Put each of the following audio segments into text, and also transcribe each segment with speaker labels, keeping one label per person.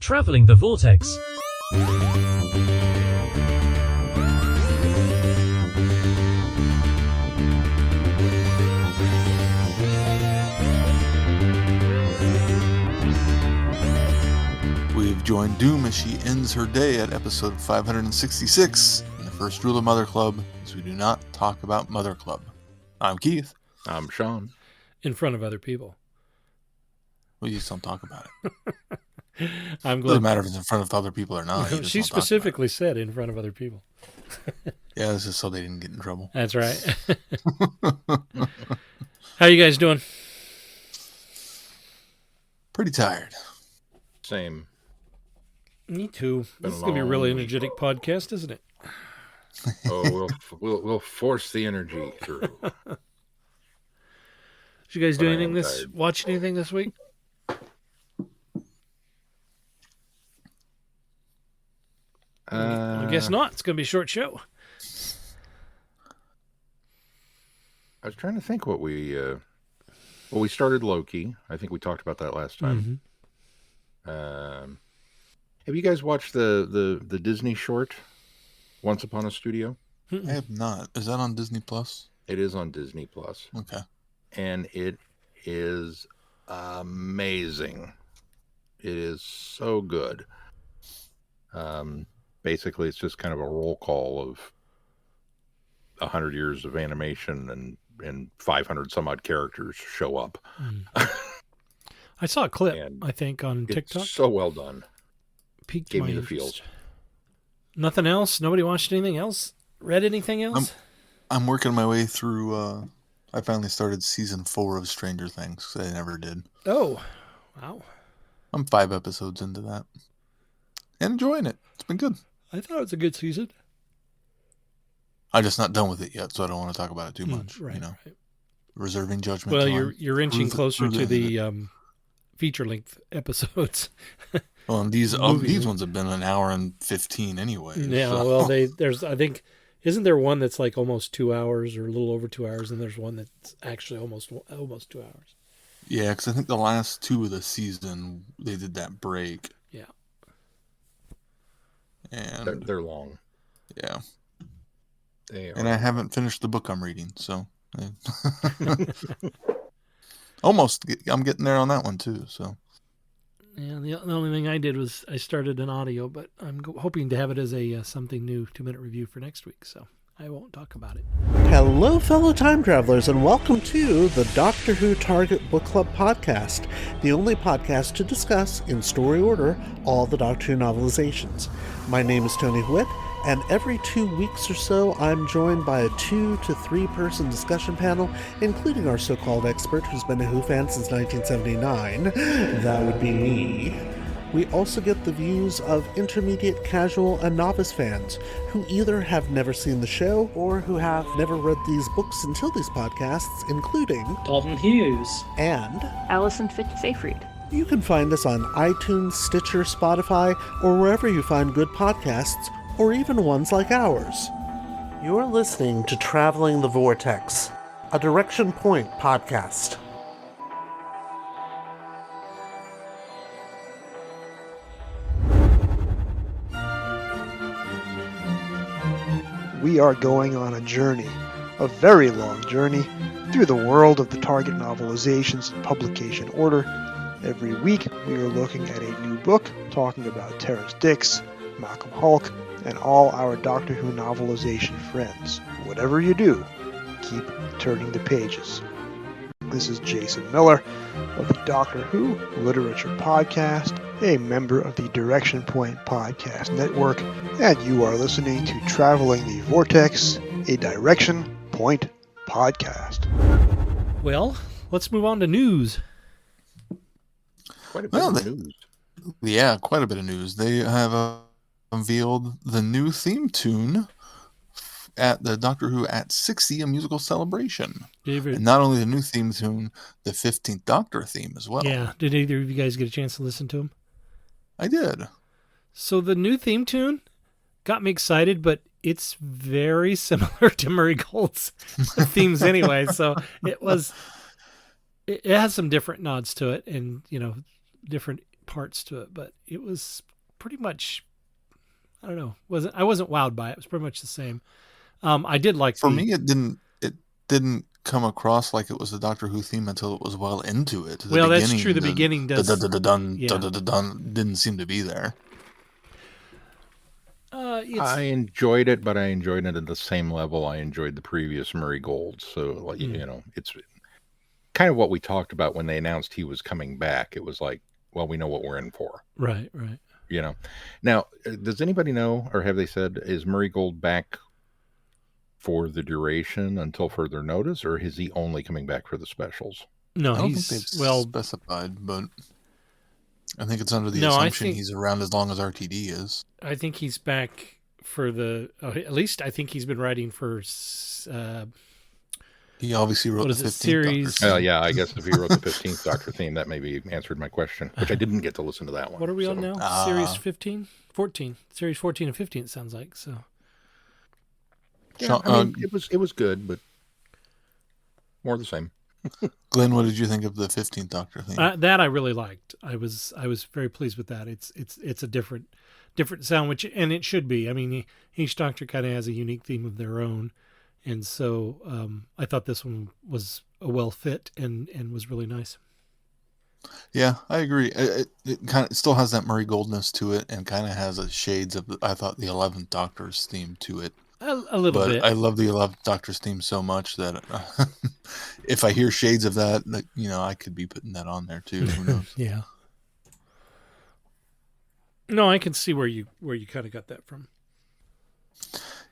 Speaker 1: Traveling the Vortex.
Speaker 2: We've joined Doom as she ends her day at episode 566. And the first rule of Mother Club is we do not talk about Mother Club. I'm Keith.
Speaker 3: I'm Sean.
Speaker 4: In front of other people.
Speaker 2: We just don't talk about it.
Speaker 4: I'm glad.
Speaker 2: Doesn't matter if it's in front of other people or not.
Speaker 4: She specifically said in front of other people.
Speaker 2: Yeah, this is so they didn't get in trouble.
Speaker 4: That's right. How you guys doing?
Speaker 3: Pretty
Speaker 2: tired.
Speaker 3: Same.
Speaker 4: Me too. This is going to be a really energetic podcast, isn't it?
Speaker 3: Oh, we'll force the energy through.
Speaker 4: Did you guys do anything watch anything this week? I guess not. It's going to be a short show.
Speaker 3: I was trying to think what we started Loki. I think we talked about that last time. Mm-hmm. Have you guys watched the Disney short, Once Upon a Studio?
Speaker 2: I have not. Is that on Disney Plus?
Speaker 3: It is on Disney Plus.
Speaker 2: Okay.
Speaker 3: And it is amazing. It is so good. Basically, it's just kind of a roll call of 100 years of animation and 500 some odd characters show up.
Speaker 4: I saw a clip, I think, on TikTok.
Speaker 3: It's so well done.
Speaker 4: Gave me the feels. Nothing else? Nobody watched anything else? Read anything else?
Speaker 2: I'm working my way through. I finally started season 4 of Stranger Things. I never did.
Speaker 4: Oh, wow!
Speaker 2: I'm 5 episodes into that, and enjoying it. It's been good.
Speaker 4: I thought it was a good season.
Speaker 2: I'm just not done with it yet, so I don't want to talk about it too much.
Speaker 4: Right,
Speaker 2: right. Reserving judgment.
Speaker 4: Well, you're inching closer to the feature length episodes.
Speaker 2: Well, and these ones have been an hour and 15 anyway.
Speaker 4: Yeah, so. Well, there's I think isn't there one that's like almost 2 hours or a little over 2 hours, and there's one that's actually almost 2 hours.
Speaker 2: Yeah, because I think the last 2 of the season they did that break.
Speaker 4: Yeah,
Speaker 3: and they're long.
Speaker 2: Yeah,
Speaker 3: they are.
Speaker 2: And I haven't finished the book I'm reading, so almost. I'm getting there on that one too. So.
Speaker 4: Yeah, the only thing I did was I started an audio, but I'm hoping to have it as a something new 2-minute review for next week, so I won't talk about it.
Speaker 5: Hello, fellow time travelers, and welcome to the Doctor Who Target Book Club podcast, the only podcast to discuss, in story order, all the Doctor Who novelizations. My name is Tony Whitt, and every 2 weeks or so, I'm joined by a 2 to 3 person discussion panel, including our so-called expert who's been a Who fan since 1979. That would be me. We also get the views of intermediate, casual, and novice fans who either have never seen the show or who have never read these books until these podcasts, including
Speaker 6: Dalton Hughes
Speaker 5: and
Speaker 7: Alison Seyfried.
Speaker 5: You can find us on iTunes, Stitcher, Spotify, or wherever you find good podcasts, or even ones like ours. You're listening to Traveling the Vortex, a Direction Point podcast.
Speaker 8: We are going on a journey, a very long journey, through the world of the Target novelizations in publication order. Every week, we are looking at a new book, talking about Terrence Dicks, Malcolm Hulke, and all our Doctor Who novelization friends. Whatever you do, keep turning the pages. This is Jason Miller of the Doctor Who Literature Podcast, a member of the Direction Point Podcast Network, and you are listening to Traveling the Vortex, a Direction Point podcast.
Speaker 4: Well, let's move on to news.
Speaker 3: Quite a bit of news.
Speaker 2: Yeah, quite a bit of news. They have unveiled the new theme tune at the Doctor Who at 60, a musical celebration. And not only the new theme tune, the 15th Doctor theme as well.
Speaker 4: Yeah. Did either of you guys get a chance to listen to them?
Speaker 2: I did.
Speaker 4: So the new theme tune got me excited, but it's very similar to Murray Gold's themes anyway. So it has some different nods to it and, different parts to it, but it was pretty much, I don't know, I wasn't wowed by it. It was pretty much the same. I did like
Speaker 2: for me. It didn't come across like it was a Doctor Who theme until it was well into it.
Speaker 4: That's true. The beginning does.
Speaker 2: Didn't seem to be there.
Speaker 3: I enjoyed it, but I enjoyed it at the same level I enjoyed the previous Murray Gold. So, it's kind of what we talked about when they announced he was coming back. It was like, well, we know what we're in for.
Speaker 4: Right.
Speaker 3: Now, does anybody know, or have they said, is Murray Gold back for the duration until further notice, or is he only coming back for the specials?
Speaker 4: No,
Speaker 2: I don't think they've specified, but I think it's under the assumption he's around as long as RTD is.
Speaker 4: I think he's back for at least I think he's been writing for.
Speaker 2: He obviously wrote the 15th
Speaker 4: series.
Speaker 2: Doctor.
Speaker 3: Yeah, I guess if he wrote the 15th Doctor theme, that maybe answered my question, which I didn't get to listen to that one.
Speaker 4: What are we on now? Series 15? 14. Series 14 and 15, it sounds like. So.
Speaker 3: Yeah, I mean, it was good, but more the same.
Speaker 2: Glenn, what did you think of the 15th Doctor theme?
Speaker 4: That I really liked. I was very pleased with that. It's a different sound, and it should be. I mean, each Doctor kind of has a unique theme of their own, and so I thought this one was a well fit and was really nice.
Speaker 2: Yeah, I agree. It still has that Murray Goldness to it, and kind of has a shades of I thought the 11th Doctor's theme to it.
Speaker 4: A little bit.
Speaker 2: I love the 11th Doctor's theme so much that if I hear shades of that, I could be putting that on there too. Who knows?
Speaker 4: Yeah. No, I can see where you kind of got that from.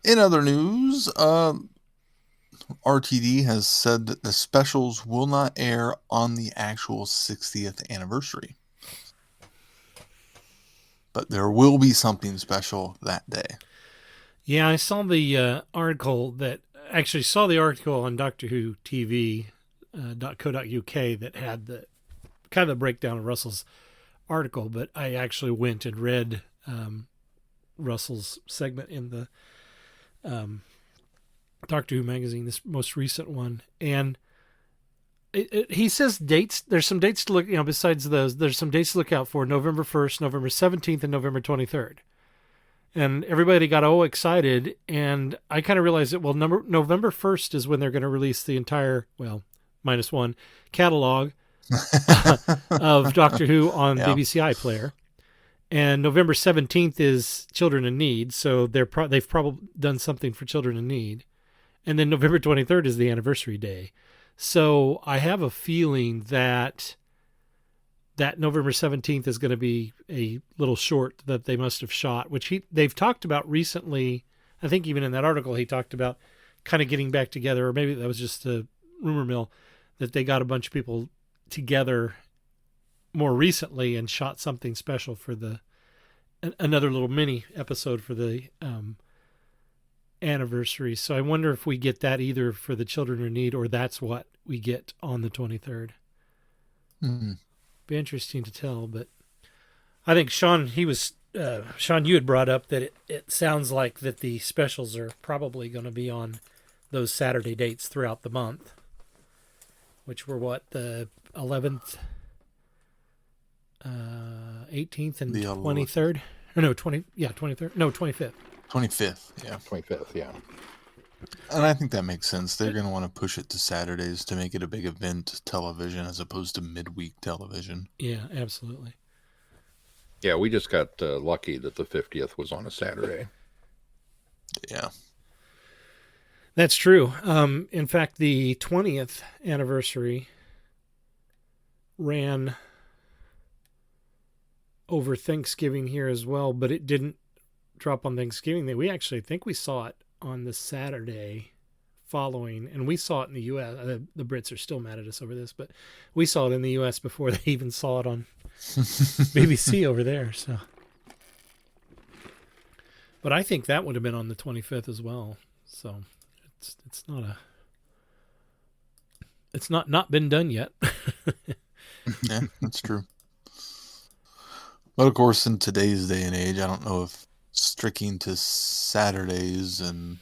Speaker 2: In other news, RTD has said that the specials will not air on the actual 60th anniversary. But there will be something special that day.
Speaker 4: Yeah, I saw the article on Doctor Who TV.co.uk that had the kind of a breakdown of Russell's article, but I actually went and read Russell's segment in the Doctor Who magazine, this most recent one, and he says dates. There's some dates to look, besides those, there's some dates to look out for: November 1st, November 17th, and November 23rd. And everybody got excited, and I kind of realized that, November 1st is when they're going to release the entire, minus one, catalog of Doctor Who on BBC iPlayer. And November 17th is Children in Need, so they've probably done something for Children in Need. And then November 23rd is the anniversary day. So I have a feeling that November 17th is going to be a little short that they must have shot, which they've talked about recently. I think even in that article he talked about kind of getting back together, or maybe that was just a rumor mill, that they got a bunch of people together more recently and shot something special for another little mini episode for the anniversary. So I wonder if we get that either for the Children in Need, or that's what we get on the 23rd.
Speaker 2: Mm-hmm.
Speaker 4: Be interesting to tell, but I think Sean, you had brought up that it sounds like that the specials are probably going to be on those Saturday dates throughout the month, which were the 11th, 18th, and 23rd. Or no, 23rd. No, 25th.
Speaker 2: 25th, yeah.
Speaker 3: 25th, yeah.
Speaker 2: And I think that makes sense. They're going to want to push it to Saturdays to make it a big event television as opposed to midweek television.
Speaker 4: Yeah, absolutely.
Speaker 3: Yeah, we just got lucky that the 50th was on a Saturday.
Speaker 2: Yeah.
Speaker 4: That's true. In fact, the 20th anniversary ran over Thanksgiving here as well, but it didn't drop on Thanksgiving. We actually think we saw it on the Saturday following, and we saw it in the U.S. The Brits are still mad at us over this, but we saw it in the U.S. before they even saw it on BBC over there. So, but I think that would have been on the 25th as well. So it's not been done yet.
Speaker 2: Yeah, that's true. But of course, in today's day and age, I don't know if sticking to Saturdays and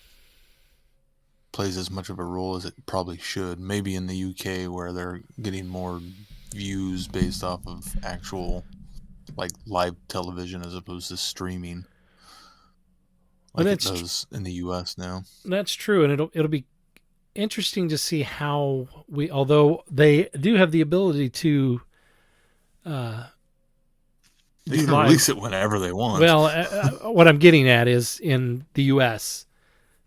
Speaker 2: plays as much of a role as it probably should. Maybe in the UK, where they're getting more views based off of actual like live television as opposed to streaming,
Speaker 4: And
Speaker 2: like it does in the U.S. now.
Speaker 4: That's true, and it'll be interesting to see how although they do have the ability to
Speaker 2: they can release it whenever they want.
Speaker 4: Well, what I'm getting at is in the U.S.,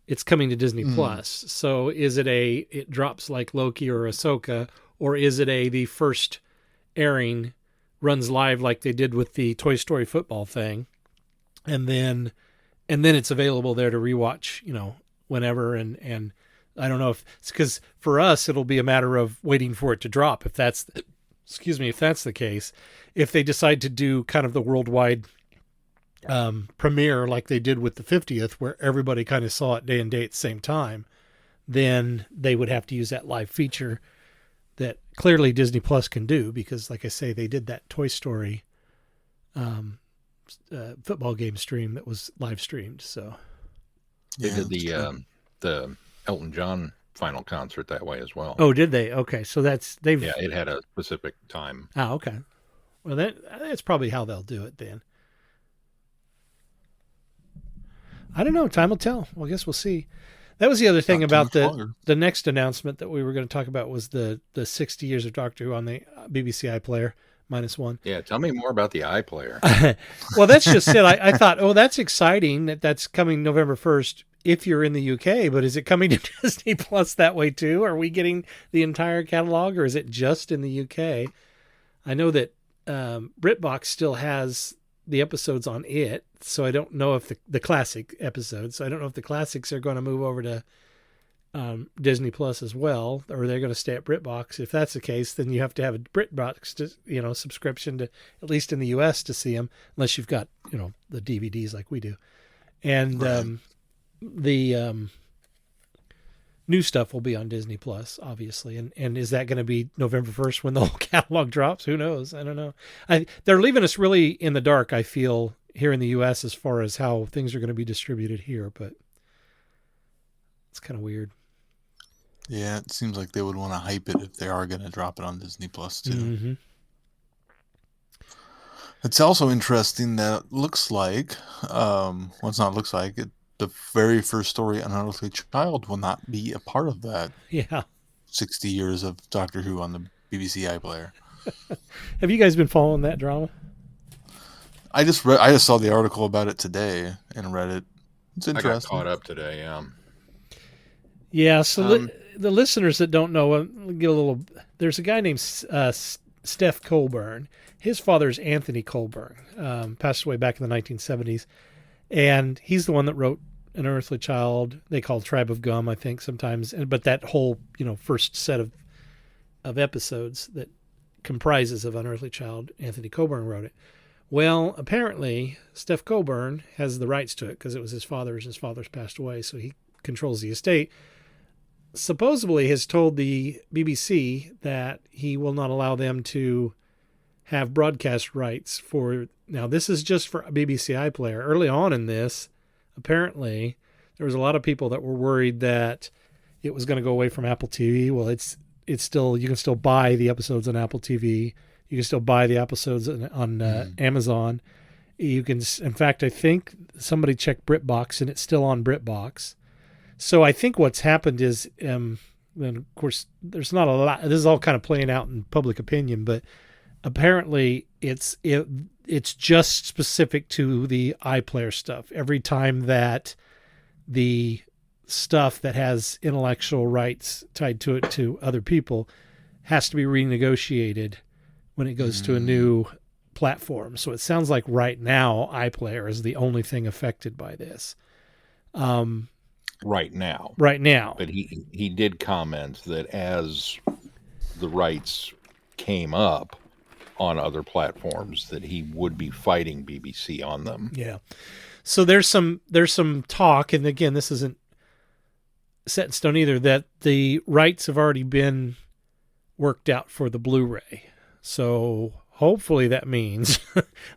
Speaker 4: it's coming to Disney Plus. So is it it drops like Loki or Ahsoka, or is it the first airing runs live like they did with the Toy Story football thing, and then it's available there to rewatch, whenever. And I don't know if it's because for us it'll be a matter of waiting for it to drop. If that's the case, if they decide to do kind of the worldwide premiere like they did with the 50th, where everybody kind of saw it day and date at the same time, then they would have to use that live feature that clearly Disney Plus can do, because like I say, they did that Toy Story football game stream that was live streamed. So
Speaker 3: they did the Elton John final concert that way as well.
Speaker 4: Oh, did they? Okay, so
Speaker 3: it had a specific time.
Speaker 4: Oh, okay. Well, that's probably how they'll do it then. I don't know. Time will tell. Well, I guess we'll see. That was the other thing about the next announcement that we were going to talk about, was the 60 years of Doctor Who on the BBC iPlayer -1.
Speaker 3: Yeah, tell me more about the iPlayer.
Speaker 4: Well, that's just it. I thought, that's exciting that's coming November 1st if you're in the UK, but is it coming to Disney Plus that way too? Are we getting the entire catalog, or is it just in the UK? I know that BritBox still has the episodes on it, so I don't know if the classic episodes. So I don't know if the classics are going to move over to Disney Plus as well, or they're going to stay at BritBox. If that's the case, then you have to have a BritBox subscription to, at least in the US, to see them, unless you've got the DVDs like we do. And
Speaker 2: right.
Speaker 4: The new stuff will be on Disney Plus, obviously. And is that going to be November 1st when the whole catalog drops? Who knows? I don't know. They're leaving us really in the dark, I feel, here in the US as far as how things are going to be distributed here, but it's kind of weird.
Speaker 2: Yeah, it seems like they would want to hype it if they are going to drop it on Disney Plus too.
Speaker 4: Mm-hmm.
Speaker 2: It's also interesting that it looks like, it's not looks like it, the very first story, Unearthly Child, will not be a part of that.
Speaker 4: Yeah.
Speaker 2: 60 years of Doctor Who on the BBC iPlayer.
Speaker 4: Have you guys been following that drama?
Speaker 2: I just saw the article about it today and read it. It's interesting.
Speaker 3: I got caught up today, yeah.
Speaker 4: Yeah, so the listeners that don't know, get a little. There's a guy named Steph Colburn. His father's Anthony Colburn, passed away back in the 1970s, and he's the one that wrote An Unearthly Child. They call Tribe of Gum, I think, sometimes. But that whole first set of episodes that comprises of Unearthly Child, Anthony Colburn wrote it. Well, apparently Steph Colburn has the rights to it because it was his father's. His father's passed away, so he controls the estate. Supposedly has told the BBC that he will not allow them to have broadcast rights for. Now, this is just for BBC iPlayer. Early on in this, apparently, there was a lot of people that were worried that it was going to go away from Apple TV. Well, it's still, you can still buy the episodes on Apple TV. You can still buy the episodes on Amazon. You can, in fact, I think somebody checked BritBox and it's still on BritBox. So I think what's happened is, and of course, there's not a lot. This is all kind of playing out in public opinion, but apparently it's just specific to the iPlayer stuff. Every time that the stuff that has intellectual rights tied to it to other people has to be renegotiated when it goes to a new platform. So it sounds like right now iPlayer is the only thing affected by this.
Speaker 3: Right now. But he did comment that as the rights came up on other platforms, that he would be fighting BBC on them.
Speaker 4: Yeah. So there's some talk, and again, this isn't set in stone either, that the rights have already been worked out for the Blu-ray. So hopefully that means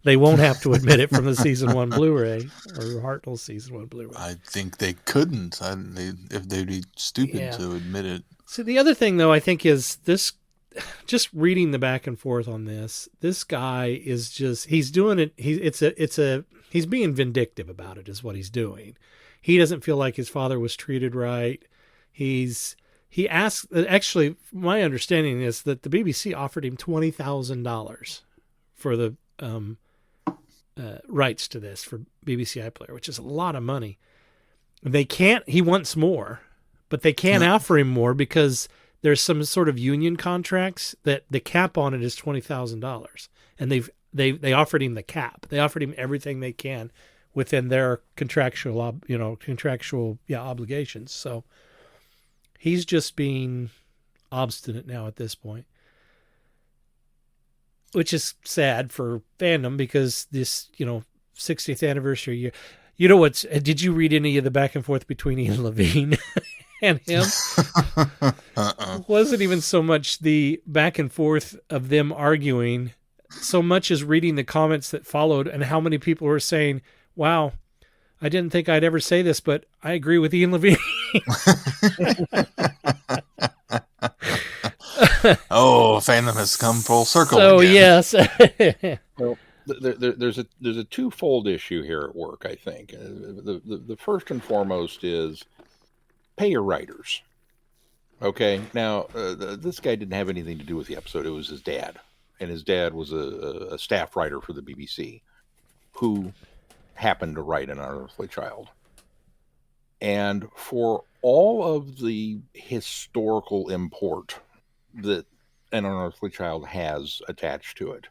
Speaker 4: they won't have to admit it from the season 1 Blu-ray or Hartnell's season 1 Blu-ray.
Speaker 2: I think they couldn't if they'd be stupid to admit it.
Speaker 4: So the other thing, though, I think is this just reading the back and forth on this guy is just, he's doing it. He's being vindictive about it is what he's doing. He doesn't feel like his father was treated right. He asked, actually, my understanding is that the BBC offered him $20,000 for the rights to this for BBC iPlayer, which is a lot of money. He wants more, but they can't offer him more because there's some sort of union contracts that the cap on it is $20,000, and they offered him the cap. They offered him everything they can within their contractual obligations. So he's just being obstinate now at this point, which is sad for fandom because this 60th anniversary year. Did you read any of the back and forth between Ian Levine and him? Wasn't even so much the back and forth of them arguing, so much as reading the comments that followed and how many people were saying, wow, I didn't think I'd ever say this, but I agree with Ian Levine.
Speaker 2: Oh, fandom has come full circle.
Speaker 4: So
Speaker 2: again.
Speaker 4: Yes.
Speaker 3: Well, there's a twofold issue here at work, I think. The first and foremost is pay your writers. Okay, now this guy didn't have anything to do with the episode. It was his dad, and his dad was a staff writer for the BBC, who happened to write An Unearthly Child. And for all of the historical import that An Unearthly Child has attached to it,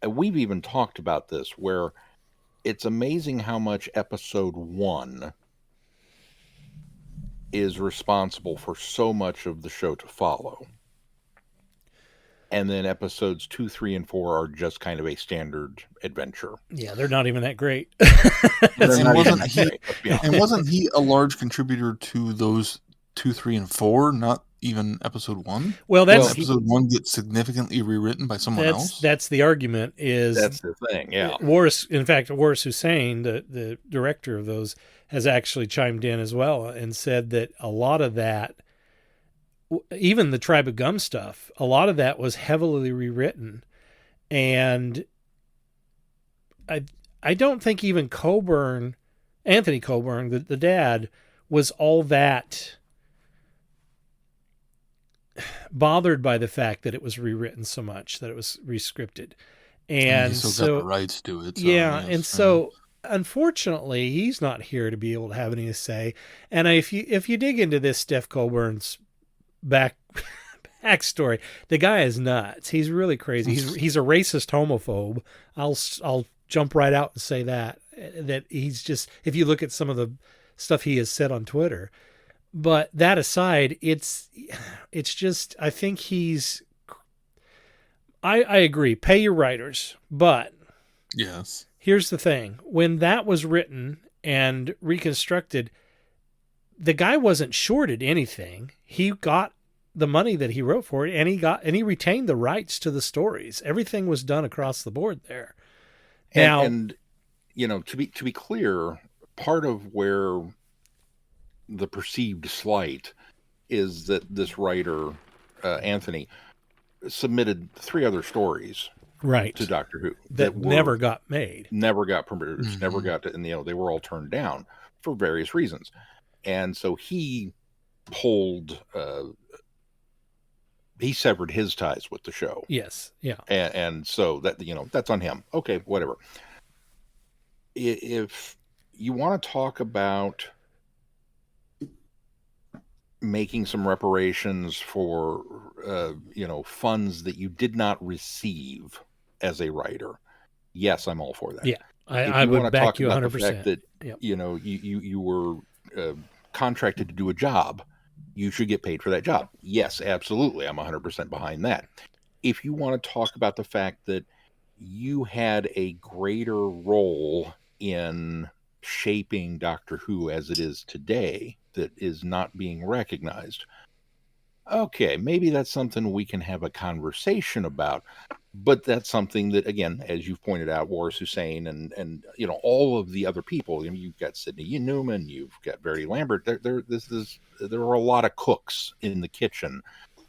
Speaker 3: and we've even talked about this, where it's amazing how much episode 1 is responsible for so much of the show to follow. And then episodes 2, 3, and 4 are just kind of a standard adventure.
Speaker 4: Yeah, they're not even that great.
Speaker 2: And wasn't he a large contributor to those 2, 3, and 4? Not even episode 1.
Speaker 4: Well,
Speaker 2: episode 1 gets significantly rewritten by someone else.
Speaker 4: That's the argument.
Speaker 3: That's the thing. Yeah.
Speaker 4: Waris Hussein, the director of those, has actually chimed in as well and said that a lot of that, even the Tribe of Gum stuff, a lot of that was heavily rewritten. And I don't think even Anthony Coburn, the dad, was all that bothered by the fact that it was rewritten so much, that it was rescripted. And
Speaker 2: he still
Speaker 4: so
Speaker 2: got the rights to it. So,
Speaker 4: yeah.
Speaker 2: yes,
Speaker 4: And so unfortunately he's not here to be able to have any to say. And if you dig into this Steph Colburn's backstory, the guy is nuts. He's really crazy. He's a racist homophobe. I'll jump right out and say that he's just, if you look at some of the stuff he has said on Twitter. But that aside, it's just, I think I agree, pay your writers, but
Speaker 2: yes,
Speaker 4: here's the thing. When that was written and reconstructed, the guy wasn't shorted anything. He got the money that he wrote for it, and he retained the rights to the stories. Everything was done across the board there.
Speaker 3: And to be clear, part of where the perceived slight is that this writer, Anthony, submitted 3 other stories to Doctor Who
Speaker 4: that never got made,
Speaker 3: never got permitted, never got to, and they were all turned down for various reasons. And so he severed his ties with the show.
Speaker 4: Yes. Yeah.
Speaker 3: And so that, that's on him. Okay, whatever. If you want to talk about making some reparations for funds that you did not receive as a writer, yes, I'm all for that.
Speaker 4: Yeah, I would back you 100%.
Speaker 3: The fact that you were contracted to do a job, you should get paid for that job. Yes, absolutely, I'm 100% behind that. If you want to talk about the fact that you had a greater role in shaping Doctor Who as it is today that is not being recognized, okay, maybe that's something we can have a conversation about. But that's something that, again, as you've pointed out, Waris Hussein and all of the other people, you've got Sidney Newman, you've got Verity Lambert, there are a lot of cooks in the kitchen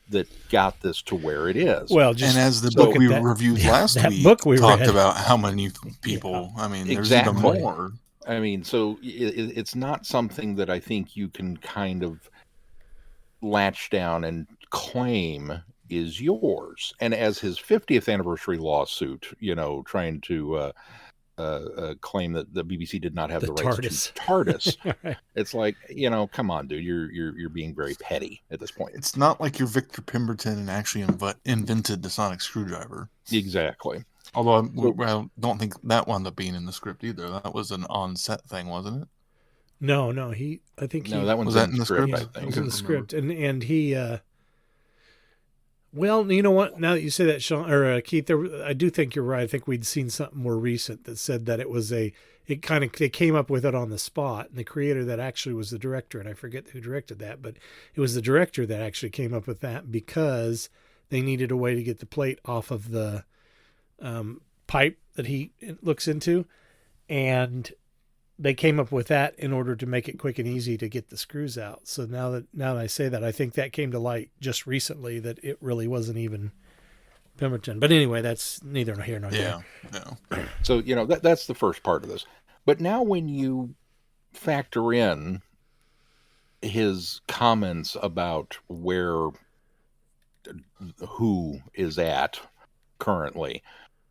Speaker 3: that got this to where it is.
Speaker 4: Well,
Speaker 2: and as the book we reviewed last week
Speaker 4: book we
Speaker 2: talked
Speaker 4: read
Speaker 2: about how many people, I mean, there's even more.
Speaker 3: I mean, so it's not something that I think you can kind of latch down and claim is yours. And as his 50th anniversary lawsuit, trying to claim that the BBC did not have the rights to TARDIS, right. It's like, come on, dude, you're being very petty at this point.
Speaker 2: It's not like you're Victor Pemberton and actually invented the sonic screwdriver.
Speaker 3: Exactly.
Speaker 2: Although I don't think that wound up being in the script either. That was an on-set thing, wasn't it?
Speaker 4: No, that
Speaker 3: was in the script. I think
Speaker 4: it was in the script, and he. Well, you know what? Now that you say that, Sean or Keith, I do think you're right. I think we'd seen something more recent that said that it was they came up with it on the spot, and the creator that actually was the director, and I forget who directed that, but it was the director that actually came up with that because they needed a way to get the plate off of the pipe that he looks into, and they came up with that in order to make it quick and easy to get the screws out. So now that I say that, I think that came to light just recently that it really wasn't even Pemberton. But anyway, that's neither here nor there.
Speaker 2: Yeah.
Speaker 3: So, that's the first part of this. But now when you factor in his comments about who is at currently,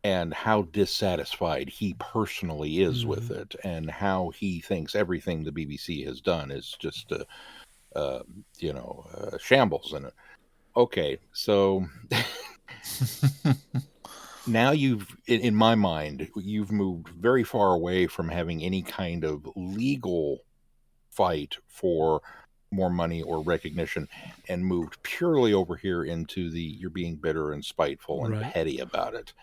Speaker 3: and how dissatisfied he personally is with it, and how he thinks everything the BBC has done is just shambles in it. Okay, so now in my mind, you've moved very far away from having any kind of legal fight for more money or recognition, and moved purely over here into you're being bitter and spiteful and petty about it.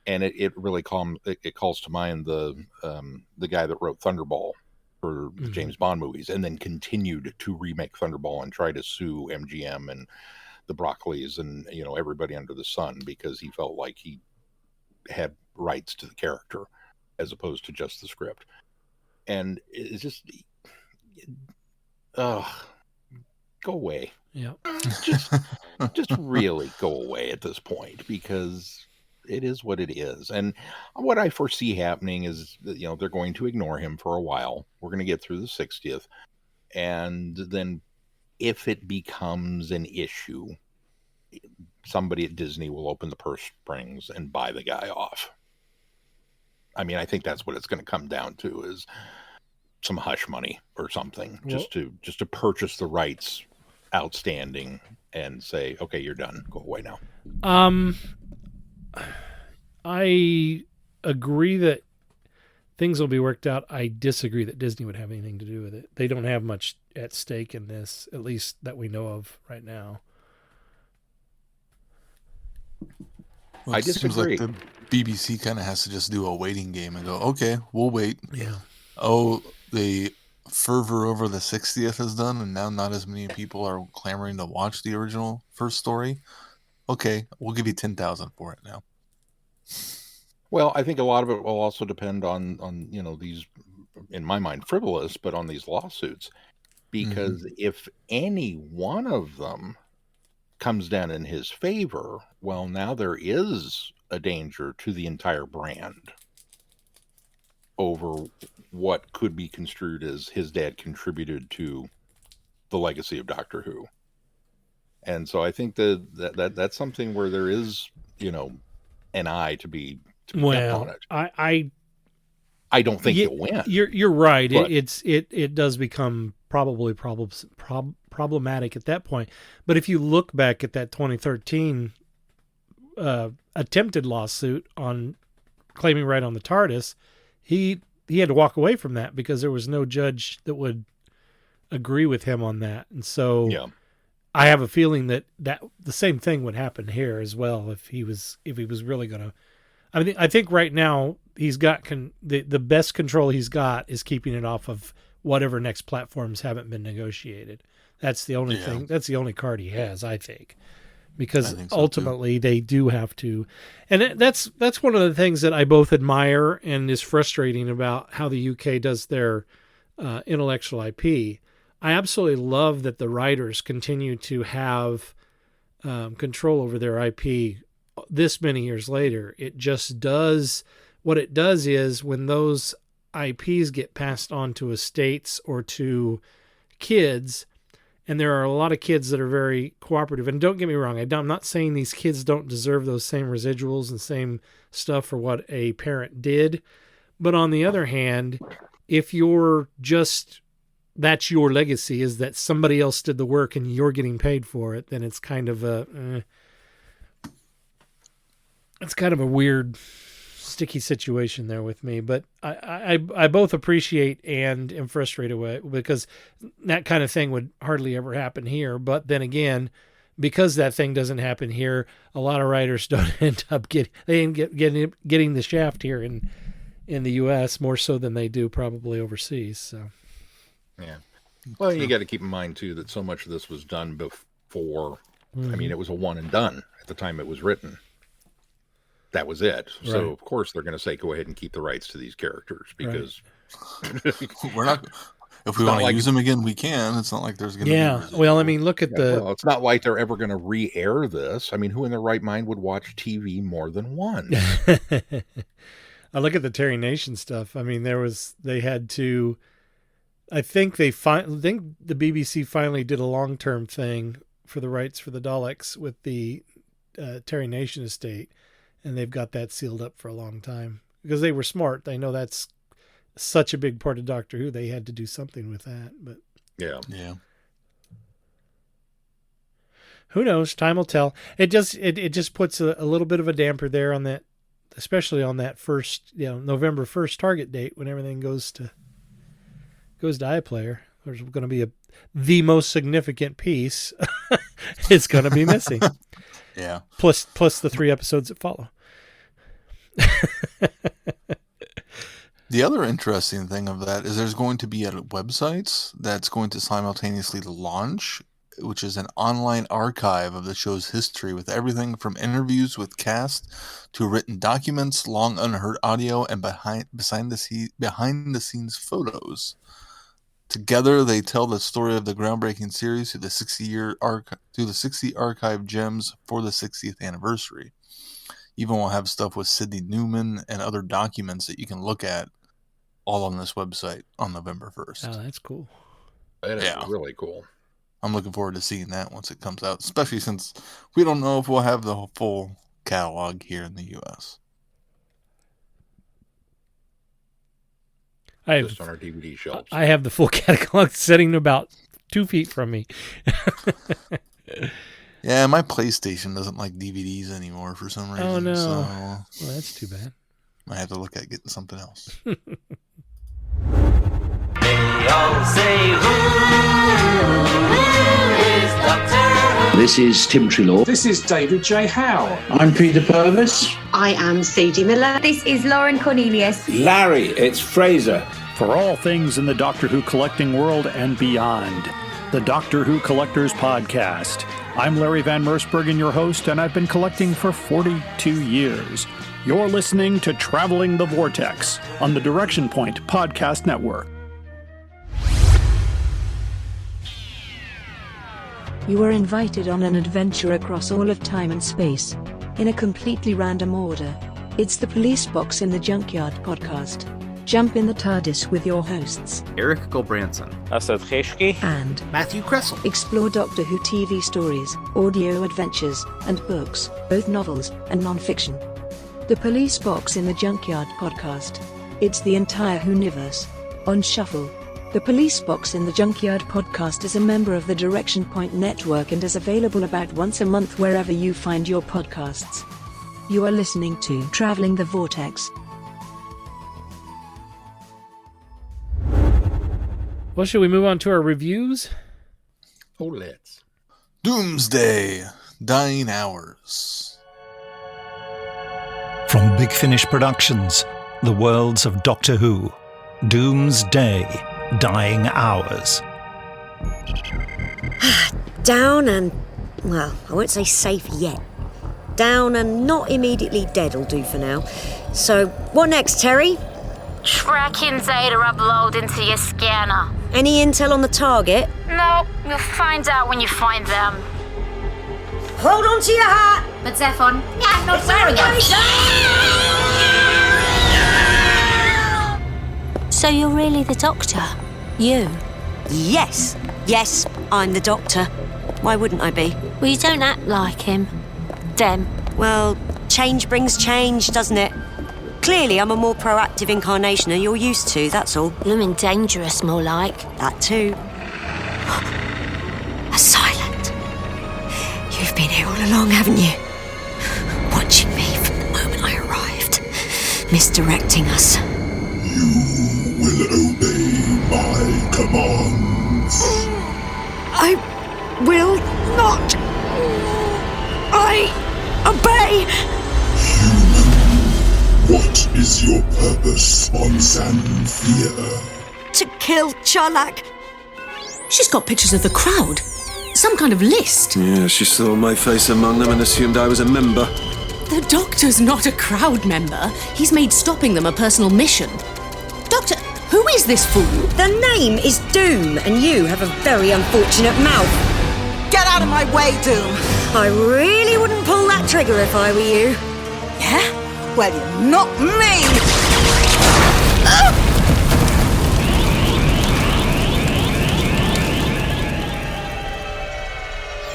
Speaker 3: And it really calls to mind the guy that wrote Thunderball for the James Bond movies, and then continued to remake Thunderball and try to sue MGM and the Broccoli's and everybody under the sun, because he felt like he had rights to the character as opposed to just the script. And it's just, go away.
Speaker 4: Yeah,
Speaker 3: just really go away at this point, because it is what it is. And what I foresee happening is that, they're going to ignore him for a while. We're going to get through the 60th. And then if it becomes an issue, somebody at Disney will open the purse strings and buy the guy off. I mean, I think that's what it's going to come down to, is some hush money or something, just to purchase the rights outstanding and say, okay, you're done. Go away now.
Speaker 4: I agree that things will be worked out. I disagree that Disney would have anything to do with it. They don't have much at stake in this, at least that we know of right now.
Speaker 2: Well, it seems like the BBC kind of has to just do a waiting game and go, okay, we'll wait.
Speaker 4: Yeah.
Speaker 2: Oh, the fervor over the 60th is done, and now not as many people are clamoring to watch the original first story. Okay, we'll give you $10,000 for it now.
Speaker 3: Well, I think a lot of it will also depend on these, in my mind, frivolous, but on these lawsuits, because if any one of them comes down in his favor, well, now there is a danger to the entire brand over what could be construed as his dad contributed to the legacy of Doctor Who. And so I think that's something where there is, an eye to be kept on it. I don't think he'll win.
Speaker 4: You're right. It does become probably problematic at that point. But if you look back at that 2013 attempted lawsuit on claiming right on the TARDIS, he had to walk away from that because there was no judge that would agree with him on that. And so I have a feeling that the same thing would happen here as well if he was really going to. I think right now he's got the best control he's got is keeping it off of whatever next platforms haven't been negotiated. That's the only thing. That's the only card he has, I think, because ultimately they do have to. And that's one of the things that I both admire and is frustrating about how the UK does their intellectual IP. I absolutely love that the writers continue to have control over their IP this many years later. It just does, what it does is when those IPs get passed on to estates or to kids, and there are a lot of kids that are very cooperative, and don't get me wrong, I'm not saying these kids don't deserve those same residuals and same stuff for what a parent did, but on the other hand, if you're just, that's your legacy, is that somebody else did the work and you're getting paid for it, then it's kind of a weird, sticky situation there with me. But I both appreciate and am frustrated with it, because that kind of thing would hardly ever happen here. But then again, because that thing doesn't happen here, a lot of writers don't end up getting the shaft here in the U.S. more so than they do probably overseas. So,
Speaker 3: yeah. Well, you got to keep in mind too that so much of this was done before. I mean, it was a one and done at the time it was written. That was it. So
Speaker 4: Right.
Speaker 3: of course they're going to say go ahead and keep the rights to these characters, because
Speaker 2: We're not. If we want to use them again, we can. It's not like there's going to be.
Speaker 4: yeah. Well, I mean, look at
Speaker 3: well, it's not like they're ever going to re-air this. I mean, who in their right mind would watch TV more than once?
Speaker 4: I look at the Terry Nation stuff. I mean, they had to. I think the BBC finally did a long-term thing for the rights for the Daleks with the Terry Nation estate, and they've got that sealed up for a long time because they were smart. They know that's such a big part of Doctor Who. They had to do something with that, but
Speaker 3: Yeah.
Speaker 4: Who knows? Time will tell. It just puts a little bit of a damper there on that, especially on that first, November 1st target date when everything goes to iPlayer. There's going to be the most significant piece. It's going to be missing.
Speaker 2: Yeah.
Speaker 4: Plus the 3 episodes that follow.
Speaker 2: The other interesting thing of that is there's going to be a website that's going to simultaneously launch, which is an online archive of the show's history with everything from interviews with cast to written documents, long unheard audio, and behind the scenes photos. Together, they tell the story of the groundbreaking series through the 60 archive gems for the 60th anniversary. Even we'll have stuff with Sidney Newman and other documents that you can look at all on this website on November 1st.
Speaker 4: Oh, that's cool.
Speaker 3: That is really cool.
Speaker 2: I'm looking forward to seeing that once it comes out, especially since we don't know if we'll have the full catalog here in the U.S.
Speaker 3: Just on our DVD shelves.
Speaker 4: I have the full catalog sitting about 2 feet from me.
Speaker 2: Yeah, my PlayStation doesn't like DVDs anymore for some reason.
Speaker 4: Oh, no.
Speaker 2: So
Speaker 4: Well, that's too bad.
Speaker 2: I have to look at getting something else.
Speaker 1: They all say, who is Doctor Who?
Speaker 6: This is Tim Trelaw.
Speaker 7: This is David J. Howe.
Speaker 6: I'm Peter Purvis.
Speaker 9: I am Sadie Miller. This is Lauren Cornelius.
Speaker 6: Larry, it's Fraser.
Speaker 10: For all things in the Doctor Who collecting world and beyond, the Doctor Who Collectors Podcast. I'm Larry Van Mersbergen, your host, and I've been collecting for 42 years. You're listening to Traveling the Vortex on the Direction Point Podcast Network.
Speaker 11: You are invited on an adventure across all of time and space, in a completely random order. It's the Police Box in the Junkyard podcast. Jump in the TARDIS with your hosts,
Speaker 12: Eric Gulbranson,
Speaker 13: Asad Kheshki,
Speaker 11: and
Speaker 12: Matthew Kressel.
Speaker 11: Explore Doctor Who TV stories, audio adventures, and books, both novels and non-fiction. The Police Box in the Junkyard podcast. It's the entire Whoniverse on shuffle. The Police Box in the Junkyard podcast is a member of the Direction Point Network and is available about once a month wherever you find your podcasts. You are listening to Traveling the Vortex.
Speaker 4: Well, should we move on to our reviews?
Speaker 3: Oh, let's.
Speaker 2: Doomsday, Dying Hours.
Speaker 14: From Big Finish Productions, the worlds of Doctor Who. Doomsday, Dying Hours.
Speaker 15: Down and, well, I won't say safe yet. Down and not immediately dead will do for now. So, what next, Terry?
Speaker 16: Tracking data uploading to your scanner.
Speaker 15: Any intel on the target?
Speaker 16: No, you'll find out when you find them.
Speaker 15: Hold on to your hat.
Speaker 16: But Zephon, I'm not wearing it.
Speaker 11: So you're really the doctor? You?
Speaker 15: Yes. Yes, I'm the doctor. Why wouldn't I be?
Speaker 11: Well, you don't act like him. Dem.
Speaker 15: Well, change brings change, doesn't it? Clearly, I'm a more proactive incarnation than you're used to, that's all.
Speaker 11: Bloomin' dangerous, more like.
Speaker 15: That too. A silent. You've been here all along, haven't you? Watching me from the moment I arrived. Misdirecting us.
Speaker 13: You will obey my commands.
Speaker 15: I will not. I obey.
Speaker 13: What is your purpose on Zanthia?
Speaker 15: To kill Charlak.
Speaker 17: She's got pictures of the crowd. Some kind of list.
Speaker 18: Yeah, she saw my face among them and assumed I was a member.
Speaker 17: The Doctor's not a crowd member. He's made stopping them a personal mission. Doctor, who is this fool?
Speaker 15: The name is Doom, and you have a very unfortunate mouth.
Speaker 19: Get out of my way, Doom.
Speaker 15: I really wouldn't pull that trigger if I were you.
Speaker 19: Yeah? Well, you're not me!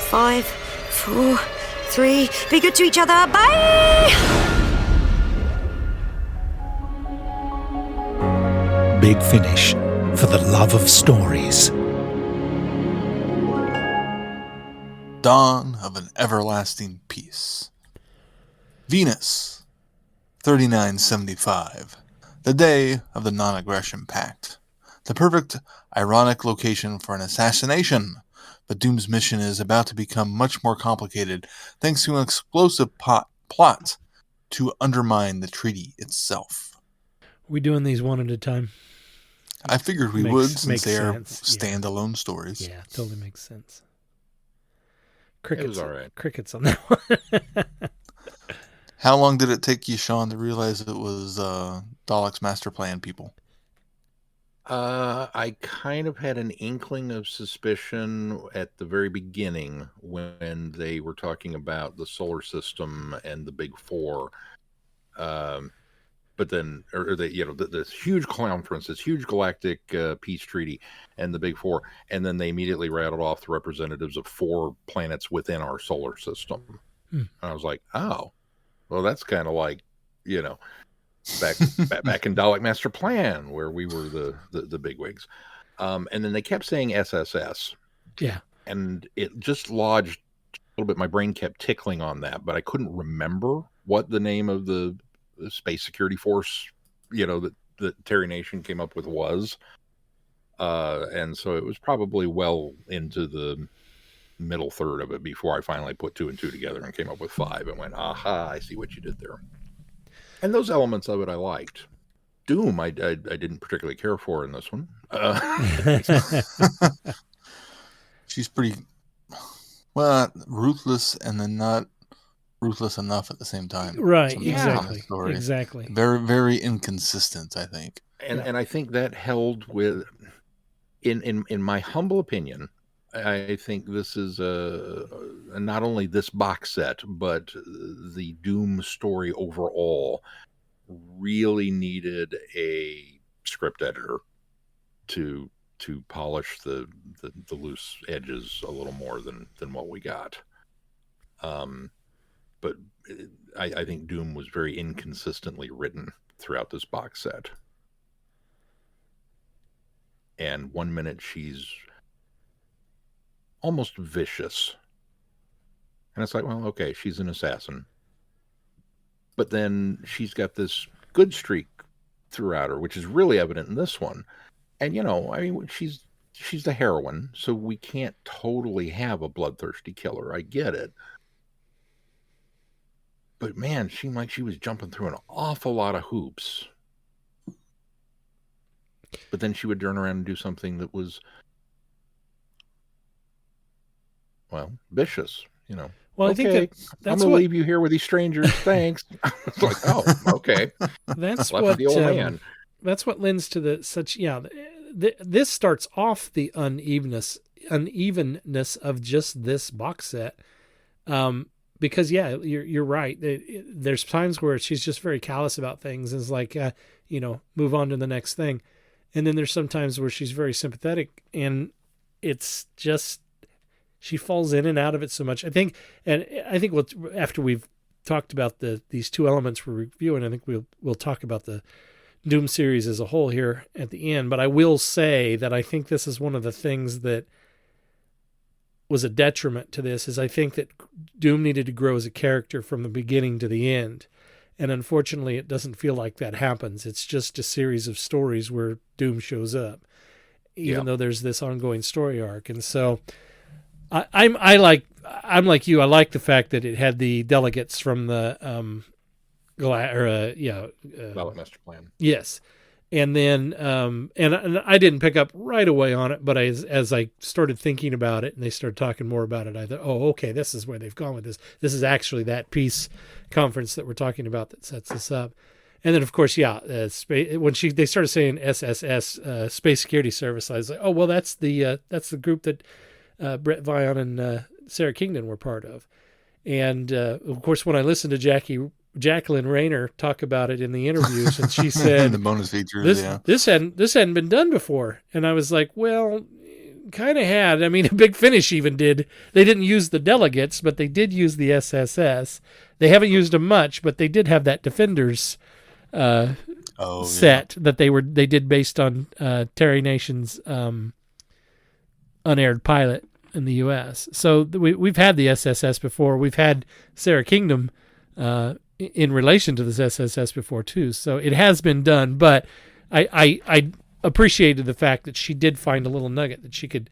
Speaker 15: 5, 4, 3. Be good to each other. Bye!
Speaker 14: Big Finish for the love of stories.
Speaker 2: Dawn of an everlasting peace. Venus, 3975. The day of the non-aggression pact. The perfect, ironic location for an assassination. But Doom's mission is about to become much more complicated thanks to an explosive plot to undermine the treaty itself.
Speaker 4: We doing these one at a time?
Speaker 2: I figured we would, since they are standalone stories.
Speaker 4: Yeah, totally makes sense.
Speaker 3: It was all right.
Speaker 4: Crickets on that one.
Speaker 2: How long did it take you, Sean, to realize it was Dalek's master plan people?
Speaker 3: I kind of had an inkling of suspicion at the very beginning when they were talking about the solar system and the Big Four. But then, this huge conference, this huge galactic peace treaty, and the Big Four, and then they immediately rattled off the representatives of 4 planets within our solar system. And I was like, oh, well, that's kind of like, back in Dalek Master Plan, where we were the bigwigs. And then they kept saying SSS.
Speaker 4: Yeah.
Speaker 3: And it just lodged a little bit. My brain kept tickling on that, but I couldn't remember what the name of the space security force, that Terry Nation came up with was. And so it was probably well into the middle third of it before I finally put 2 and 2 together and came up with 5 and went, aha, I see what you did there. And those elements of it I liked. Doom, I didn't particularly care for in this one.
Speaker 2: She's pretty, ruthless and then not ruthless enough at the same time.
Speaker 4: Right, exactly.
Speaker 2: Very, very inconsistent, I think.
Speaker 3: And I think that held with, in my humble opinion, I think this is not only this box set, but the Doom story overall really needed a script editor to polish the loose edges a little more than what we got. But I think Doom was very inconsistently written throughout this box set. And one minute she's almost vicious. And it's like, well, okay, she's an assassin. But then she's got this good streak throughout her, which is really evident in this one. And, she's the heroine, so we can't totally have a bloodthirsty killer. I get it. But, man, she seemed like she was jumping through an awful lot of hoops. But then she would turn around and do something that was, vicious,
Speaker 4: Well,
Speaker 3: okay,
Speaker 4: I think that's
Speaker 3: I'm going to leave you here with these strangers. Thanks. It's like, oh, okay.
Speaker 4: That's
Speaker 3: left
Speaker 4: what
Speaker 3: the old man.
Speaker 4: That's what lends to this starts off the unevenness of just this box set. Because you're right. There's times where she's just very callous about things, and is like, move on to the next thing. And then there's some times where she's very sympathetic, and it's just she falls in and out of it so much. I think after we've talked about these two elements we're reviewing, I think we'll talk about the Doom series as a whole here at the end. But I will say that I think this is one of the things that was a detriment to this, is I think that Doom needed to grow as a character from the beginning to the end. And unfortunately, it doesn't feel like that happens. It's just a series of stories where Doom shows up, even though there's this ongoing story arc. And so I'm like you. I like the fact that it had the delegates from the
Speaker 3: Ballot Master Plan.
Speaker 4: Yes. And then, and I didn't pick up right away on it, but as I started thinking about it and they started talking more about it, I thought, oh, okay, this is where they've gone with this. This is actually that peace conference that we're talking about that sets this up. And then, of course, when they started saying SSS, Space Security Service, I was like, oh, well, that's the group that Brett Vion and Sarah Kingdon were part of. And of course, when I listened to Jacqueline Rayner talk about it in the interviews, and she said
Speaker 2: the bonus features,
Speaker 4: this hadn't been done before. And I was like, well, kind of had. I mean, Big Finish even did. They didn't use the delegates, but they did use the SSS. They haven't used them much, but they did have that Defenders set that they did based on Terry Nation's unaired pilot in the U.S. So we've had the SSS before. We've had Sarah Kingdom in relation to this SSS before too. So it has been done, but I appreciated the fact that she did find a little nugget that she could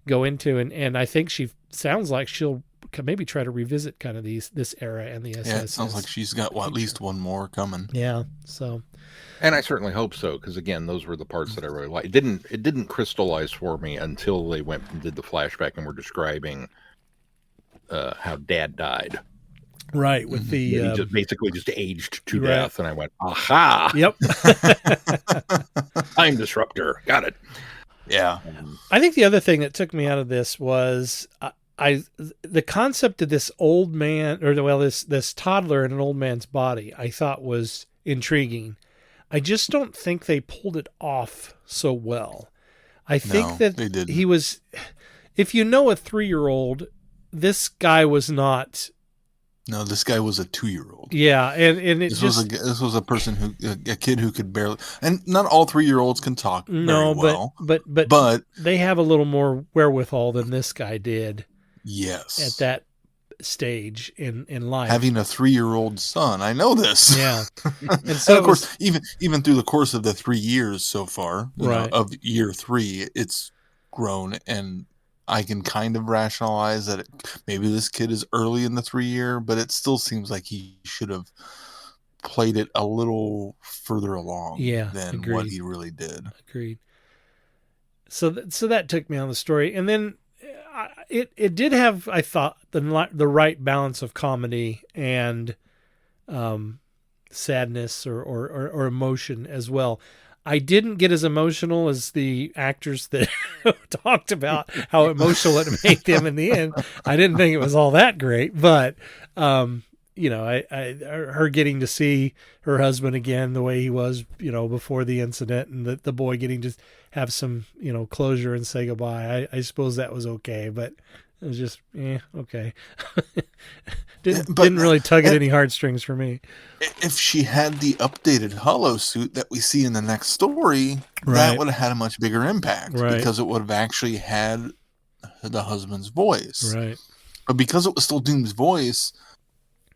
Speaker 4: go into, and I think she sounds like she'll maybe try to revisit kind of this era and the SSS.
Speaker 2: Yeah, it sounds like she's got at least one more coming.
Speaker 4: Yeah, so.
Speaker 3: And I certainly hope so, because again, those were the parts that I really liked. It didn't crystallize for me until they went and did the flashback and were describing how Dad died.
Speaker 4: Right, with the
Speaker 3: he just basically aged to death, and I went, aha!
Speaker 4: Yep.
Speaker 3: Time disruptor, got it.
Speaker 2: Yeah.
Speaker 4: I think the other thing that took me out of this was the concept of this old man, or this toddler in an old man's body, I thought was intriguing. I just don't think they pulled it off so well. I think that he was, if you know a 3-year-old, this guy was not.
Speaker 2: No, this guy was a 2-year-old.
Speaker 4: Yeah, and
Speaker 2: this was a person a kid who could barely, and not all 3-year-olds can talk very well.
Speaker 4: But they have a little more wherewithal than this guy did.
Speaker 2: Yes,
Speaker 4: at that stage in life,
Speaker 2: having a 3-year-old son, I know this.
Speaker 4: Yeah, and so
Speaker 2: of course, even through the course of the 3 years so far,
Speaker 4: right,
Speaker 2: of year 3, it's grown, and I can kind of rationalize that maybe this kid is early in the 3-year, but it still seems like he should have played it a little further along than what he really did.
Speaker 4: Agreed. So that took me on the story, and then it did have, I thought, the right balance of comedy and sadness or emotion as well. I didn't get as emotional as the actors that talked about how emotional it made them in the end. I didn't think it was all that great, but her getting to see her husband again the way he was, before the incident, and the boy getting to have some, closure and say goodbye. I suppose that was okay, but it was just, okay. didn't really tug at any heartstrings for me.
Speaker 2: If she had the updated hollow suit that we see in the next story, that would have had a much bigger impact, because it would have actually had the husband's voice.
Speaker 4: Right.
Speaker 2: But because it was still Doom's voice,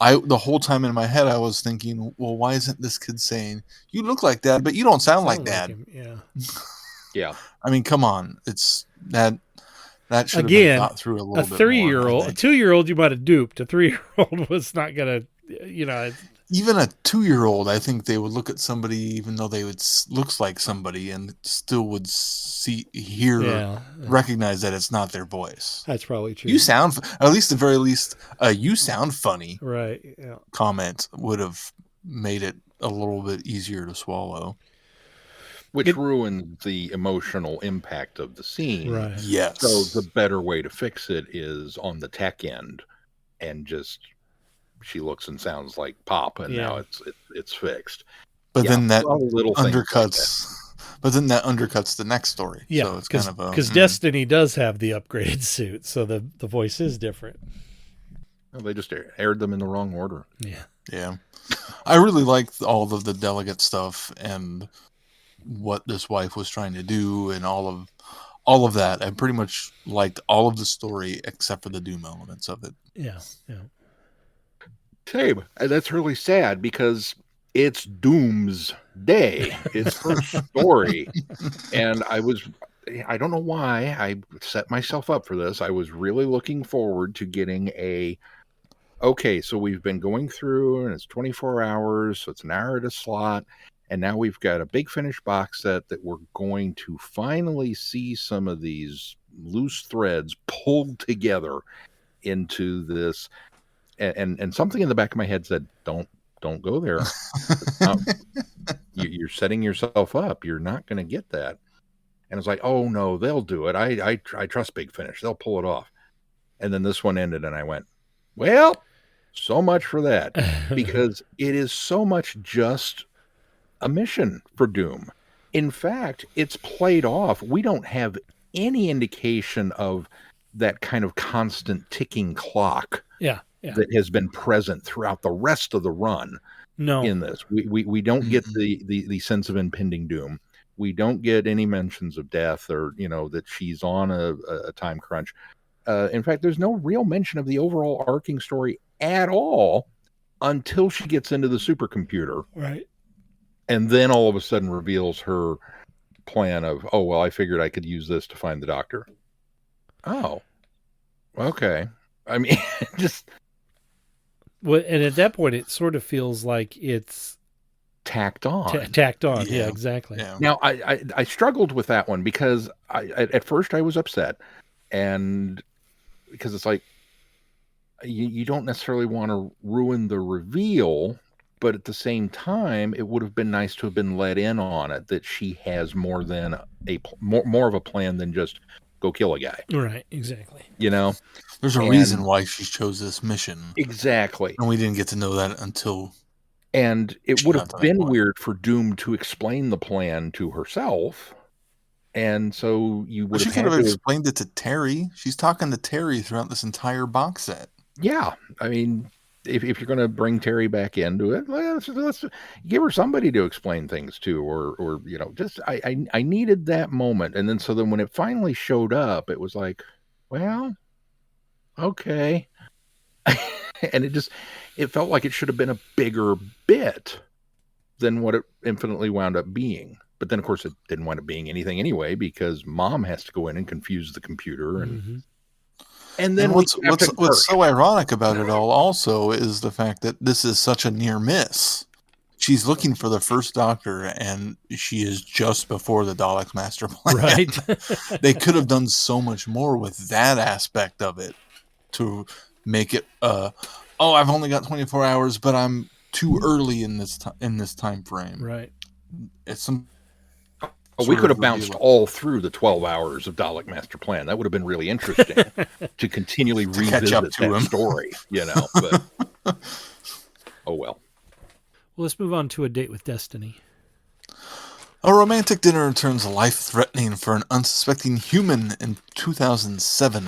Speaker 2: the whole time in my head I was thinking, well, why isn't this kid saying, "You look like Dad, but you don't sound like Dad"?
Speaker 4: Him. Yeah.
Speaker 3: Yeah.
Speaker 2: I mean, come on. It's that should have
Speaker 4: been
Speaker 2: thought through a little bit.
Speaker 4: A 3-year-old, a 2-year-old, you might have duped. A 3-year-old was not gonna,
Speaker 2: Even a 2-year-old, I think they would look at somebody, even though they looks like somebody, and still would recognize that it's not their voice.
Speaker 4: That's probably true.
Speaker 2: You sound, at least the very least, you sound funny.
Speaker 4: Right. Yeah.
Speaker 2: Comment would have made it a little bit easier to swallow.
Speaker 3: Which ruined the emotional impact of the scene.
Speaker 4: Right.
Speaker 2: Yes.
Speaker 3: So the better way to fix it is on the tech end. and just she looks and sounds like Pop, and now it's fixed.
Speaker 2: But then that
Speaker 3: little
Speaker 2: undercuts. But then that undercuts the next story.
Speaker 4: Yeah,
Speaker 2: so it's kind of
Speaker 4: because Destiny does have the upgraded suit, so the voice is different.
Speaker 3: Well, they just aired them in the wrong order.
Speaker 2: Yeah. I really liked all of the delegate stuff and what this wife was trying to do, and all of that. I pretty much liked all of the story except for the Doom elements of it.
Speaker 4: Yeah.
Speaker 3: Same. And that's really sad because it's Doom's day. It's her story. And I don't know why I set myself up for this. I was really looking forward to getting okay, so we've been going through and it's 24 hours, so it's an hour at a slot. And now we've got a Big Finish box set that we're going to finally see some of these loose threads pulled together into this. And something in the back of my head said, don't go there. You're setting yourself up. You're not going to get that. And it's like, oh no, they'll do it. I trust Big Finish. They'll pull it off. And then this one ended and I went, well, so much for that, because it is so much just a mission for Doom. In fact, it's played off. We don't have any indication of that kind of constant ticking clock that has been present throughout the rest of the run. In this, we don't get the sense of impending doom. We don't get any mentions of death or that she's on a time crunch. In fact, there's no real mention of the overall arcing story at all until she gets into the supercomputer,
Speaker 4: right?
Speaker 3: And then all of a sudden reveals her plan of, oh well, I figured I could use this to find the doctor. Oh, okay. I mean, just.
Speaker 4: Well, and at that point, it sort of feels like it's
Speaker 3: tacked on.
Speaker 4: Yeah, exactly.
Speaker 2: Yeah.
Speaker 3: Now, I struggled with that one because at first I was upset, and because it's like you don't necessarily want to ruin the reveal, but at the same time, it would have been nice to have been let in on it that she has more than more of a plan than just go kill a guy.
Speaker 4: Right, exactly.
Speaker 2: There's a reason why she chose this mission.
Speaker 3: Exactly.
Speaker 2: And we didn't get to know that until.
Speaker 3: And it would have been weird for Doom to explain the plan to herself. And so you would
Speaker 2: have had to explained it to Terry. She's talking to Terry throughout this entire box set.
Speaker 3: Yeah. I mean, if you're going to bring Terry back into it, let's give her somebody to explain things to, or just I needed that moment. And then when it finally showed up, it was like, well, okay. And it felt like it should have been a bigger bit than what it infinitely wound up being. But then, of course, it didn't wind up being anything anyway, because Mom has to go in and confuse the computer. And then
Speaker 2: what's so ironic about it all also is the fact that this is such a near miss. She's looking for the first Doctor, and she is just before the Daleks Master Plan.
Speaker 4: Right.
Speaker 2: They could have done so much more with that aspect of it to make it. I've only got 24 hours, but I'm too early in this time frame.
Speaker 4: Right.
Speaker 2: It's some.
Speaker 3: We could have bounced all through the 12 hours of Dalek Master Plan. That would have been really interesting to continually revisit that story, but oh well.
Speaker 4: Well, let's move on to A Date with Destiny.
Speaker 2: A romantic dinner turns life-threatening for an unsuspecting human in 2007,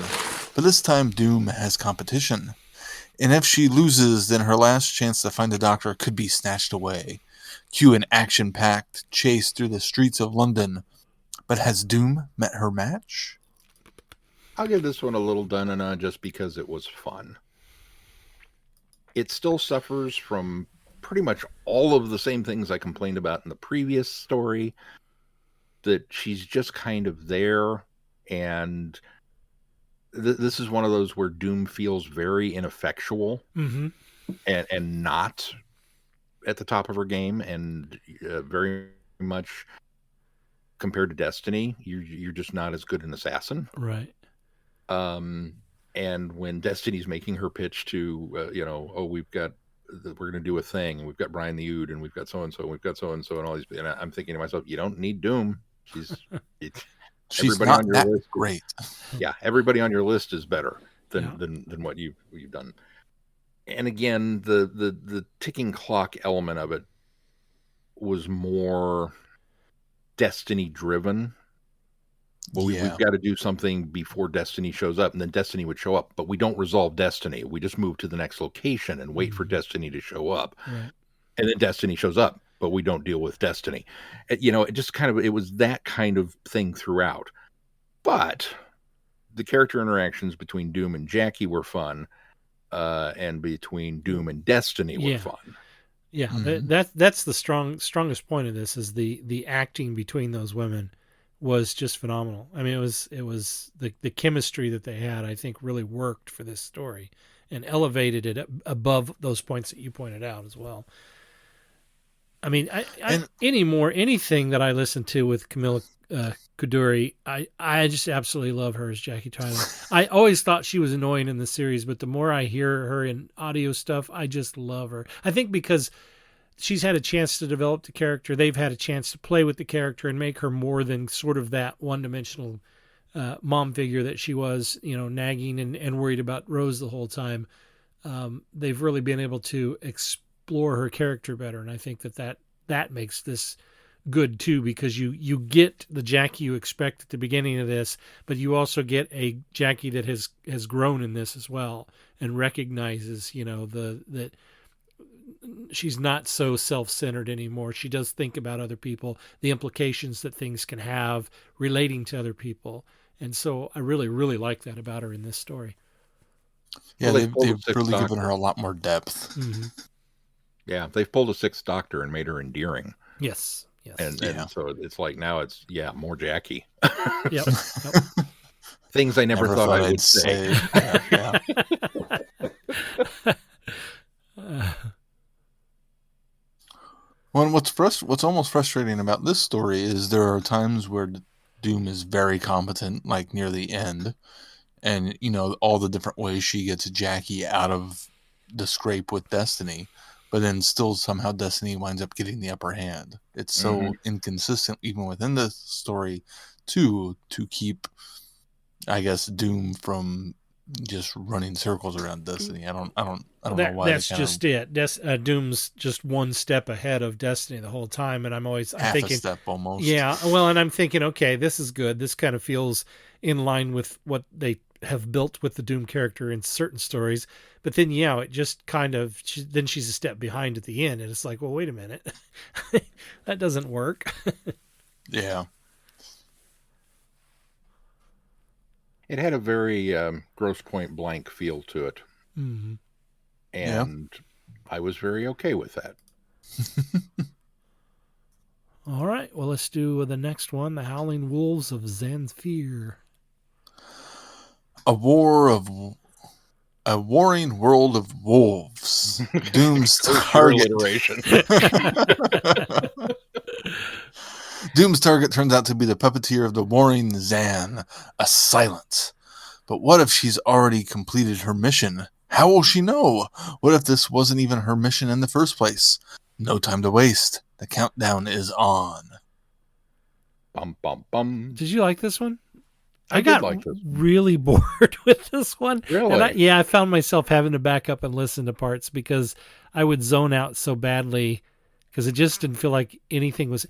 Speaker 2: but this time Doom has competition. And if she loses, then her last chance to find the Doctor could be snatched away. Cue an action-packed chase through the streets of London. But has Doom met her match?
Speaker 3: I'll give this one a little dun-na just because it was fun. It still suffers from pretty much all of the same things I complained about in the previous story. That she's just kind of there, and this is one of those where Doom feels very ineffectual and not at the top of her game, and very much compared to Destiny, you're just not as good an assassin,
Speaker 4: right?
Speaker 3: And when Destiny's making her pitch to we're going to do a thing, and we've got Brian the Ood, and we've got so and so, and we've got so and so, and all these, and I'm thinking to myself, you don't need Doom. She's
Speaker 2: everybody not on your that list. Great.
Speaker 3: Yeah, everybody on your list is better than what you've done. And again, the ticking clock element of it was more destiny driven. Well, we've got to do something before Destiny shows up, and then Destiny would show up, but we don't resolve Destiny. We just move to the next location and wait for Destiny to show up.
Speaker 4: Right.
Speaker 3: And then Destiny shows up, but we don't deal with Destiny. It just it was that kind of thing throughout. But the character interactions between Doom and Jackie were fun, and between Doom and Destiny were fun.
Speaker 4: Yeah, that's the strongest point of this is the acting between those women was just phenomenal. I mean, it was the chemistry that they had, I think, really worked for this story and elevated it above those points that you pointed out as well. I mean, anything that I listen to with Camilla Kuduri, I just absolutely love her as Jackie Tyler. I always thought she was annoying in the series, but the more I hear her in audio stuff, I just love her. I think because she's had a chance to develop the character, they've had a chance to play with the character and make her more than sort of that one-dimensional mom figure that she was, nagging and worried about Rose the whole time. They've really been able to explore her character better, and I think that makes this good too, because you get the Jackie you expect at the beginning of this, but you also get a Jackie that has grown in this as well and recognizes, that she's not so self-centered anymore. She does think about other people, the implications that things can have relating to other people. And so I really, really like that about her in this story.
Speaker 2: Yeah, they've really given her a lot more depth.
Speaker 4: Mm-hmm.
Speaker 3: Yeah, they've pulled a Sixth Doctor and made her endearing.
Speaker 4: Yes.
Speaker 3: And so it's like now it's more Jackie.
Speaker 4: Yep.
Speaker 3: Things I never thought I would say.
Speaker 2: Well, what's almost frustrating about this story is there are times where Doom is very competent, like near the end, and all the different ways she gets Jackie out of the scrape with Destiny, but then still somehow Destiny winds up getting the upper hand. It's so inconsistent even within the story to keep, I guess, Doom from just running circles around Destiny. I don't know why.
Speaker 4: That's just it. Doom's just one step ahead of Destiny the whole time, and I'm thinking,
Speaker 2: a step almost.
Speaker 4: Yeah, well, and I'm thinking, okay, this is good. This kind of feels in line with what they have built with the Doom character in certain stories. But then, it just kind of then she's a step behind at the end, and it's like, well, wait a minute, that doesn't work.
Speaker 2: Yeah.
Speaker 3: It had a very Grosse Pointe Blank feel to it.
Speaker 4: Mm-hmm.
Speaker 3: And I was very okay with that.
Speaker 4: All right. Well, let's do the next one, The Howling Wolves of Zanfir.
Speaker 2: A warring world of wolves. Doom's target. Doom's target turns out to be the puppeteer of the warring Zan, a Silence. But what if she's already completed her mission? How will she know? What if this wasn't even her mission in the first place? No time to waste. The countdown is on.
Speaker 3: Bum, bum, bum.
Speaker 4: Did you like this one?
Speaker 3: I
Speaker 4: got
Speaker 3: like this
Speaker 4: really bored with this one.
Speaker 3: Really?
Speaker 4: And I found myself having to back up and listen to parts because I would zone out so badly because it just didn't feel like anything was...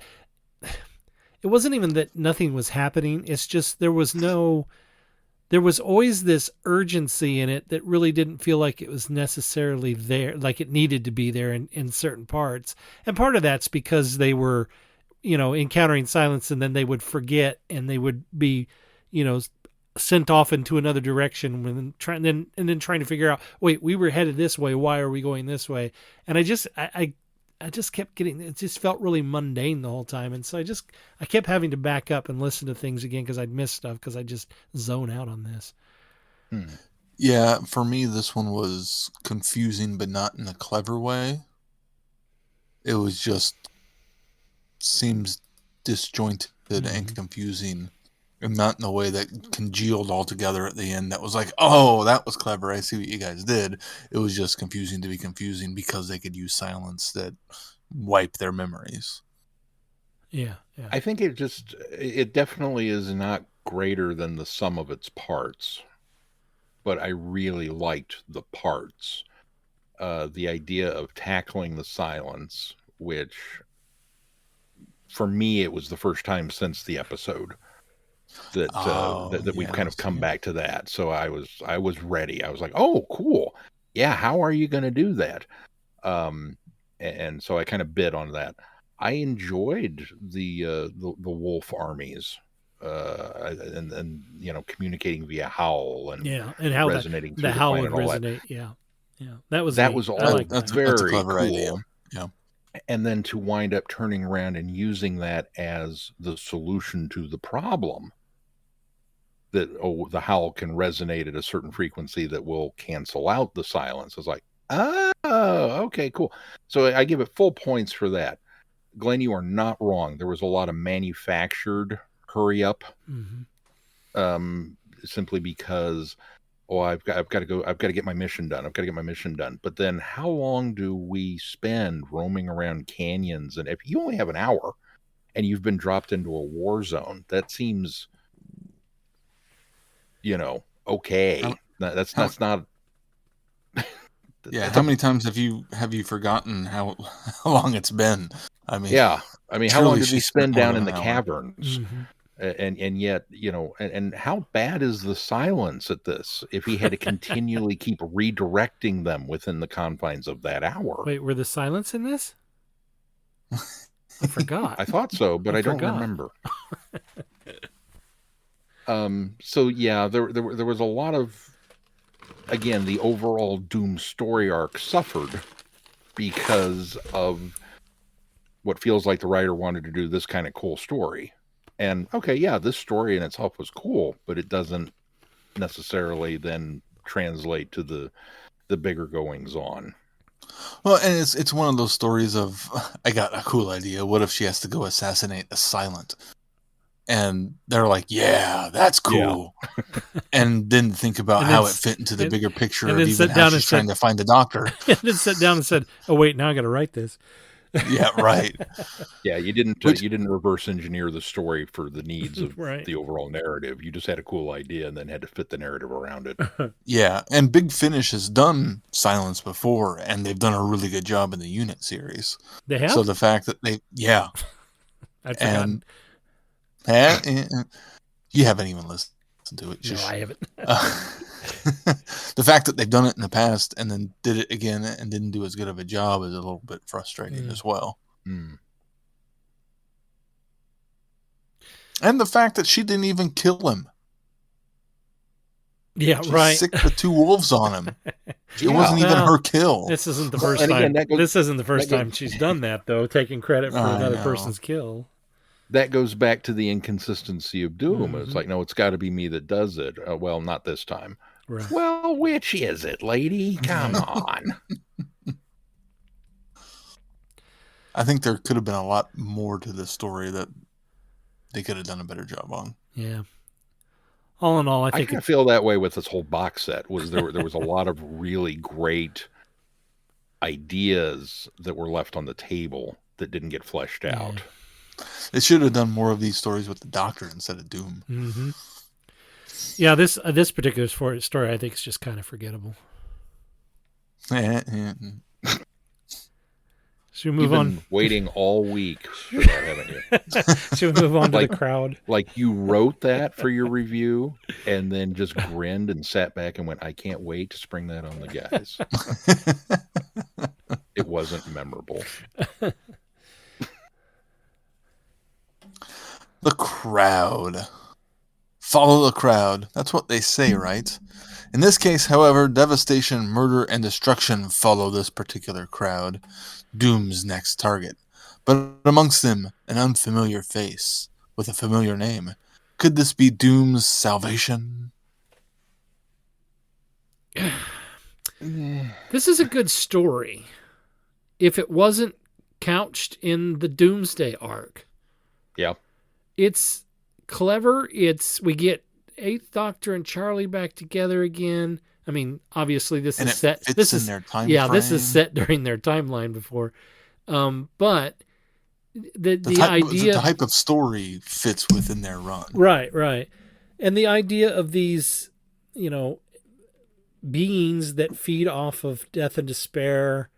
Speaker 4: It wasn't even that nothing was happening. It's just there was always this urgency in it that really didn't feel like it was necessarily there, like it needed to be there in certain parts. And part of that's because they were, encountering Silence and then they would forget and they would be, sent off into another direction and then trying to figure out, wait, we were headed this way. Why are we going this way? And I just kept getting, it just felt really mundane the whole time. And so I kept having to back up and listen to things again because I'd miss stuff because I just zone out on this.
Speaker 2: Yeah, for me, this one was confusing, but not in a clever way. It was just seems disjointed and confusing, and not in a way that congealed all together at the end. That was like, oh, that was clever. I see what you guys did. It was just confusing to be confusing because they could use Silence that wipe their memories.
Speaker 4: Yeah.
Speaker 3: I think it definitely is not greater than the sum of its parts, but I really liked the parts. the idea of tackling the silence, which for me, it was the first time since the episode that we've kind of come back to that. So I was ready. I was like, oh, cool. Yeah. How are you going to do that? And so I kind of bid on that. I enjoyed the wolf armies, and communicating via howl and
Speaker 4: how
Speaker 3: resonating
Speaker 4: the
Speaker 3: through the
Speaker 4: howl
Speaker 3: planet
Speaker 4: would
Speaker 3: and all
Speaker 4: resonate. That was
Speaker 3: all
Speaker 2: that's
Speaker 3: very
Speaker 2: a clever
Speaker 3: cool.
Speaker 2: idea. Yeah.
Speaker 3: And then to wind up turning around and using that as the solution to the problem, that the howl can resonate at a certain frequency that will cancel out the silence. I was like, oh, okay, cool. So I give it full points for that. Glenn, you are not wrong. There was a lot of manufactured hurry up, simply because, I've got to get my mission done. But then how long do we spend roaming around canyons? And if you only have an hour and you've been dropped into a war zone, that seems, okay. That's not.
Speaker 2: Yeah. How many times have you forgotten how long it's been? I mean,
Speaker 3: how long did we spend down in the
Speaker 2: hour.
Speaker 3: caverns? And yet, and how bad is the silence at this if he had to continually keep redirecting them within the confines of that hour?
Speaker 4: Wait, were the silence in this? I forgot.
Speaker 3: I thought so, but I don't remember. So yeah, there was a lot of, again, the overall Doom story arc suffered because of what feels like the writer wanted to do this kind of cool story. And okay, yeah, this story in itself was cool, but it doesn't necessarily then translate to the bigger goings on.
Speaker 2: Well, and it's one of those stories of, I got a cool idea. What if she has to go assassinate a silent? And they're like, yeah, that's cool. Yeah. And didn't think about how it fit into the bigger picture of even how she's trying to find the doctor.
Speaker 4: And then sat down and said, oh, wait, now I got to write this.
Speaker 2: Yeah, right.
Speaker 3: Yeah, you didn't reverse engineer the story for the needs of the overall narrative. You just had a cool idea and then had to fit the narrative around it.
Speaker 2: Yeah, and Big Finish has done silence before, and they've done a really good job in the Unit series.
Speaker 4: They have?
Speaker 2: So the fact that
Speaker 4: I've forgotten.
Speaker 2: You haven't even listened to it.
Speaker 4: No, I haven't.
Speaker 2: The fact that they've done it in the past and then did it again and didn't do as good of a job is a little bit frustrating as well. And the fact that she didn't even kill him.
Speaker 4: Yeah, right.
Speaker 2: Sick with 2 wolves on him. It wasn't even her kill.
Speaker 4: This isn't the first time. This isn't the first time she's done that, though, taking credit for another person's kill.
Speaker 3: That goes back to the inconsistency of Doom. It's like, no, it's got to be me that does it. Well, not this time.
Speaker 4: Right.
Speaker 3: Well, which is it, lady? Come on.
Speaker 2: I think there could have been a lot more to this story that they could have done a better job on.
Speaker 4: Yeah. All in all, I think
Speaker 3: I feel that way with this whole box set. There was a lot of really great ideas that were left on the table that didn't get fleshed out.
Speaker 2: They should have done more of these stories with the Doctor instead of Doom.
Speaker 4: Mm-hmm. Yeah, this particular story, I think, is just kind of forgettable. Should we move on?
Speaker 3: Waiting all week for that, haven't you?
Speaker 4: Should we move on to the crowd?
Speaker 3: Like you wrote that for your review and then just grinned and sat back and went, I can't wait to spring that on the guys. It wasn't memorable.
Speaker 2: The crowd. Follow the crowd. That's what they say, right? In this case, however, devastation, murder, and destruction follow this particular crowd, Doom's next target. But amongst them, an unfamiliar face with a familiar name. Could this be Doom's salvation?
Speaker 4: This is a good story. If it wasn't couched in the Doomsday arc.
Speaker 3: Yeah.
Speaker 4: It's clever. We get Eighth Doctor and Charlie back together again. I mean, obviously this is set. This is
Speaker 2: their time
Speaker 4: frame.
Speaker 2: This
Speaker 4: is set during their timeline before. But the idea,
Speaker 2: the type of story fits within their run.
Speaker 4: Right. And the idea of these, beings that feed off of death and despair.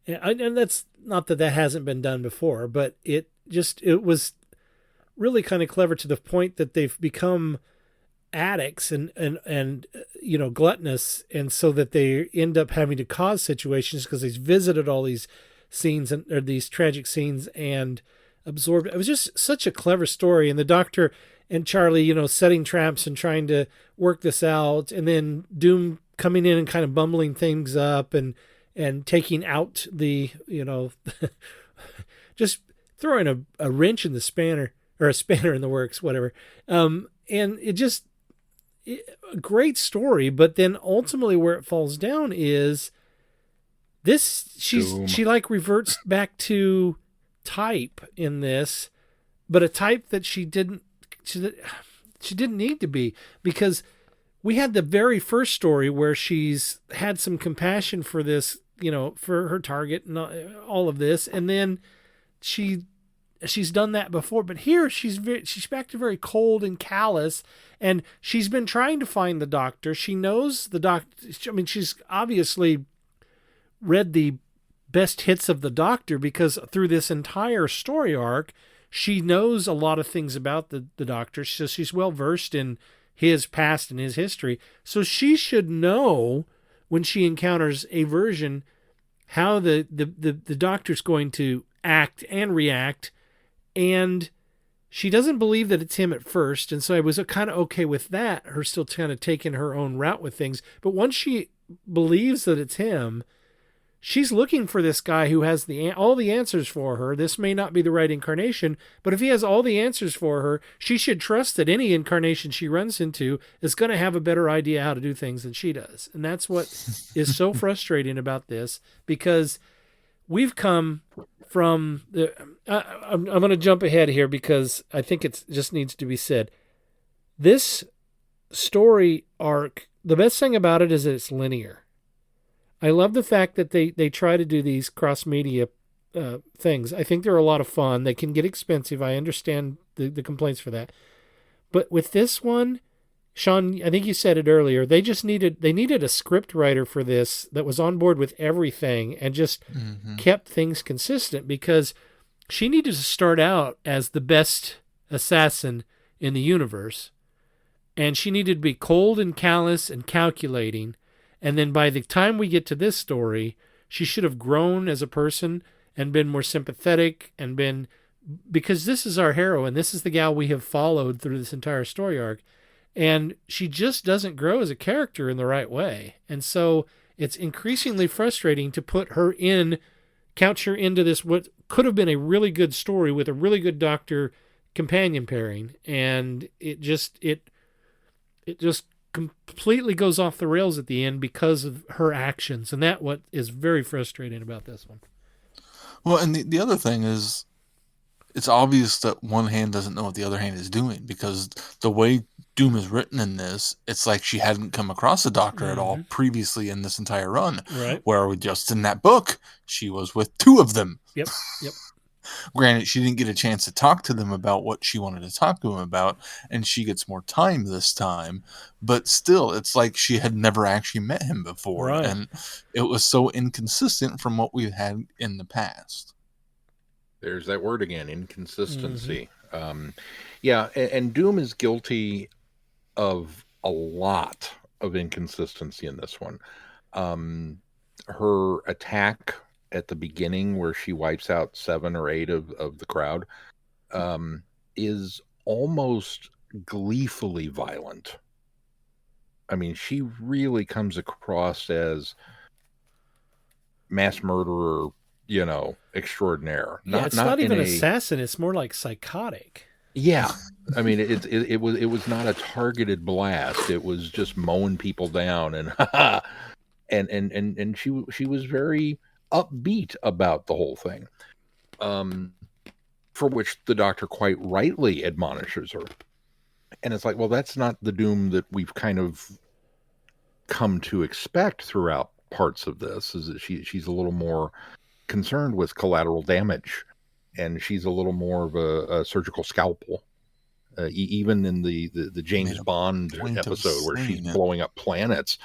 Speaker 4: And that's not that hasn't been done before, but it was really kind of clever to the point that they've become addicts and gluttonous, and so that they end up having to cause situations because he's visited all these scenes or these tragic scenes and absorbed. It was just such a clever story, and the Doctor and Charlie, setting traps and trying to work this out, and then Doom coming in and kind of bumbling things up and taking out the, just throwing a wrench in the spanner, or a spanner in the works, whatever. And a great story, but then ultimately where it falls down is this, she like reverts back to type in this, but a type that she didn't need to be, because we had the very first story where she's had some compassion for this, for her target and all of this, and then she's done that before, but here she's back to very cold and callous, and she's been trying to find the Doctor. She knows the Doctor. I mean, she's obviously read the best hits of the Doctor, because through this entire story arc, she knows a lot of things about the Doctor. So she's well versed in his past and his history. So she should know when she encounters a version how the Doctor's going to act and react. And she doesn't believe that it's him at first. And so I was kind of okay with that, her still kind of taking her own route with things. But once she believes that it's him, she's looking for this guy who has all the answers for her. This may not be the right incarnation, but if he has all the answers for her, she should trust that any incarnation she runs into is going to have a better idea how to do things than she does. And that's what is so frustrating about this, because we've come from I'm going to jump ahead here because I think it just needs to be said. This story arc, the best thing about it is that it's linear. I love the fact that they try to do these cross-media things. I think they're a lot of fun. They can get expensive. I understand the complaints for that. But with this one, Sean, I think you said it earlier, they needed a script writer for this that was on board with everything and just kept things consistent, because she needed to start out as the best assassin in the universe, and she needed to be cold and callous and calculating. And then by the time we get to this story, she should have grown as a person and been more sympathetic because this is our heroine. This is the gal we have followed through this entire story arc. And she just doesn't grow as a character in the right way. And so it's increasingly frustrating to couch her into this, what could have been a really good story with a really good Doctor companion pairing. And it just completely goes off the rails at the end because of her actions. And that what is very frustrating about this one.
Speaker 2: Well, and the other thing is, it's obvious that one hand doesn't know what the other hand is doing, because the way Doom is written in this, it's like she hadn't come across the Doctor at all previously in this entire run.
Speaker 4: Right.
Speaker 2: Where just in that book, she was with two of them.
Speaker 4: Yep.
Speaker 2: Granted, she didn't get a chance to talk to them about what she wanted to talk to them about, and she gets more time this time. But still, it's like she had never actually met him before.
Speaker 4: Right.
Speaker 2: And it was so inconsistent from what we've had in the past.
Speaker 3: There's that word again, inconsistency. Yeah, and Doom is guilty of a lot of inconsistency in this one. Her attack at the beginning, where she wipes out 7 or 8 of the crowd, is almost gleefully violent. I mean, she really comes across as mass murderer, extraordinaire.
Speaker 4: It's not even assassin. It's more like psychotic.
Speaker 3: Yeah. I mean, it was not a targeted blast. It was just mowing people down, and she was very upbeat about the whole thing, for which the Doctor quite rightly admonishes her. And it's like, well, that's not the Doom that we've kind of come to expect throughout parts of this. Is that she's a little more concerned with collateral damage, and she's a little more of a surgical scalpel. Even in the James Bond episode where she's blowing up planets,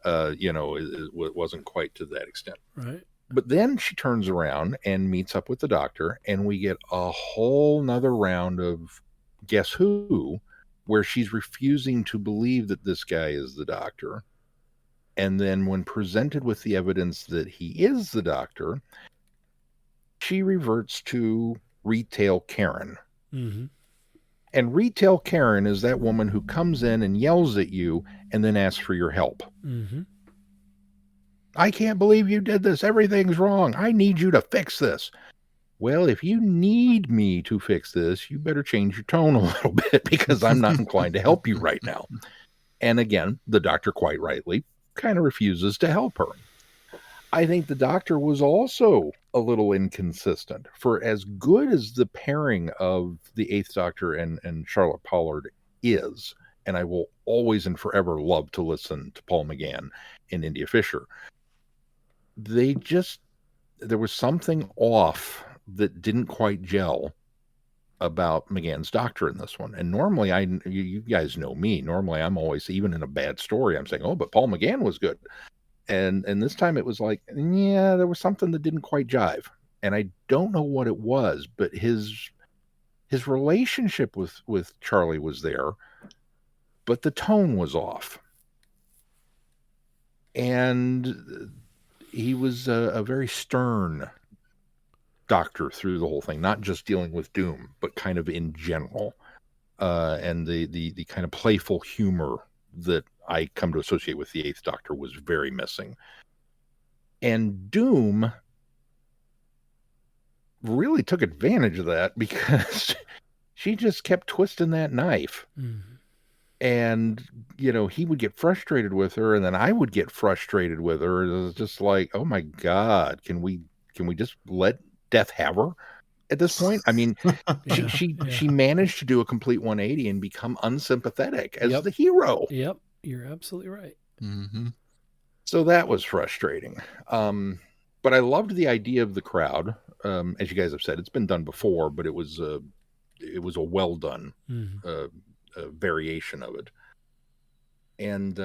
Speaker 3: it wasn't quite to that extent.
Speaker 4: Right.
Speaker 3: But then she turns around and meets up with the doctor, and we get a whole nother round of guess who, where she's refusing to believe that this guy is the doctor. And then when presented with the evidence that he is the doctor, she reverts to retail Karen.
Speaker 4: Mm-hmm.
Speaker 3: And retail Karen is that woman who comes in and yells at you and then asks for your help.
Speaker 4: Mm-hmm.
Speaker 3: I can't believe you did this. Everything's wrong. I need you to fix this. Well, if you need me to fix this, you better change your tone a little bit because I'm not inclined to help you right now. And again, the doctor, quite rightly, kind of refuses to help her. I think the doctor was also a little inconsistent. For as good as the pairing of the Eighth Doctor and Charlotte Pollard is, and I will always and forever love to listen to Paul McGann and India Fisher, there was something off that didn't quite gel about McGann's doctor in this one. And normally, you guys know me, normally I'm always, even in a bad story, I'm saying, oh, but Paul McGann was good. And this time it was like, yeah, there was something that didn't quite jive. And I don't know what it was, but his relationship with Charlie was there, but the tone was off. And he was a very stern doctor through the whole thing, not just dealing with Doom, but kind of in general. And the kind of playful humor that I come to associate with the Eighth Doctor was very missing. And Doom really took advantage of that because she just kept twisting that knife.
Speaker 4: Mm-hmm.
Speaker 3: And, he would get frustrated with her, and then I would get frustrated with her. It was just like, oh my God, can we just let death have her at this point? I mean, she managed to do a complete 180 and become unsympathetic as the hero.
Speaker 4: Yep. You're absolutely right.
Speaker 2: Mm-hmm.
Speaker 3: So that was frustrating. But I loved the idea of the crowd. As you guys have said, it's been done before, but it was a well done variation of it. And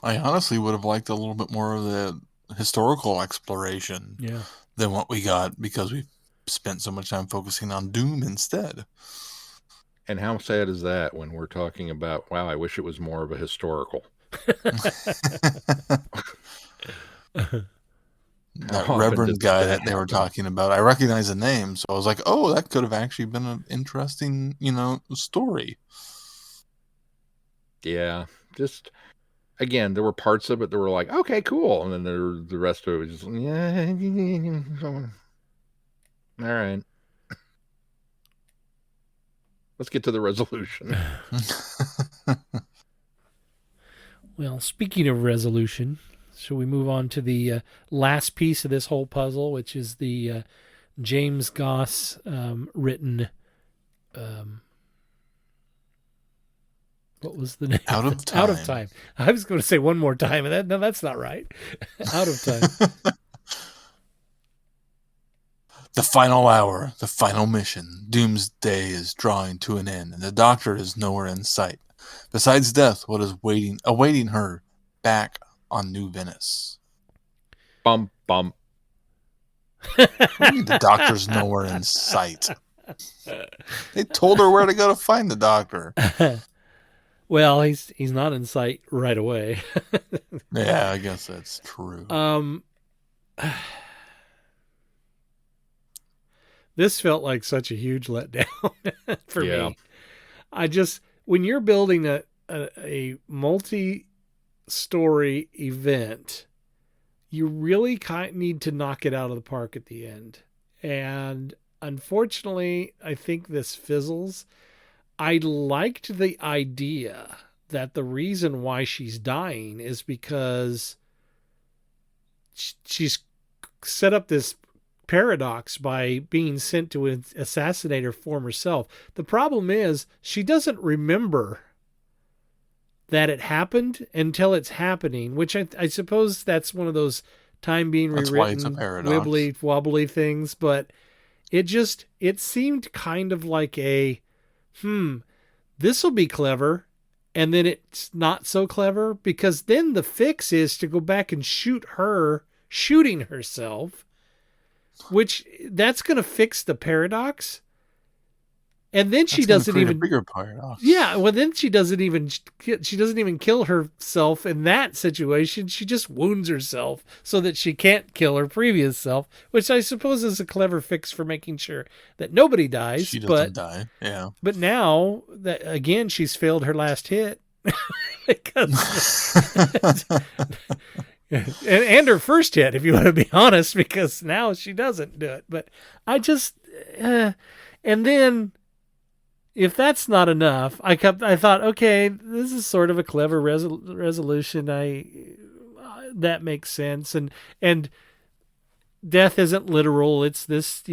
Speaker 2: I honestly would have liked a little bit more of the historical exploration than what we got, because we spent so much time focusing on Doom instead.
Speaker 3: And how sad is that when we're talking about, wow, I wish it was more of a historical.
Speaker 2: That Reverend guy that they were talking about, I recognize the name, so I was like, oh, that could have actually been an interesting, story.
Speaker 3: Yeah, just, again, there were parts of it that were like, okay, cool, and then the rest of it was just, yeah, all right. Let's get to the resolution.
Speaker 4: Well, speaking of resolution, shall we move on to the last piece of this whole puzzle, which is the James Goss written... what was the name?
Speaker 2: Out of Time.
Speaker 4: Out of Time. I was going to say one more time, and no, that's not right. Out of Time.
Speaker 2: The final hour, the final mission. Doomsday is drawing to an end, and the Doctor is nowhere in sight. Besides death, what is awaiting her back on New Venice?
Speaker 3: Bum, bum.
Speaker 2: The Doctor's nowhere in sight. They told her where to go to find the Doctor.
Speaker 4: Well, he's not in sight right away.
Speaker 2: Yeah, I guess that's true.
Speaker 4: This felt like such a huge letdown for me. When you're building a multi-story event, you really need to knock it out of the park at the end. And unfortunately, I think this fizzles. I liked the idea that the reason why she's dying is because she's set up this paradox by being sent to assassinate her former self. The problem is she doesn't remember that it happened until it's happening, which I suppose that's one of those time being rewritten, wibbly wobbly things, but it seemed kind of like a, this will be clever. and then it's not so clever, because then the fix is to go back and shoot her shooting herself, which that's going to fix the paradox. And then she doesn't even
Speaker 2: bigger paradox.
Speaker 4: Yeah, well then she doesn't even kill herself in that situation. She just wounds herself so that she can't kill her previous self, which I suppose is a clever fix for making sure that nobody dies.
Speaker 2: She doesn't die. Yeah.
Speaker 4: But now that again she's failed her last hit because and her first hit, if you want to be honest, because now she doesn't do it. But I just and then. If that's not enough, I thought, okay, this is sort of a clever resolution. That makes sense, and death isn't literal. It's this,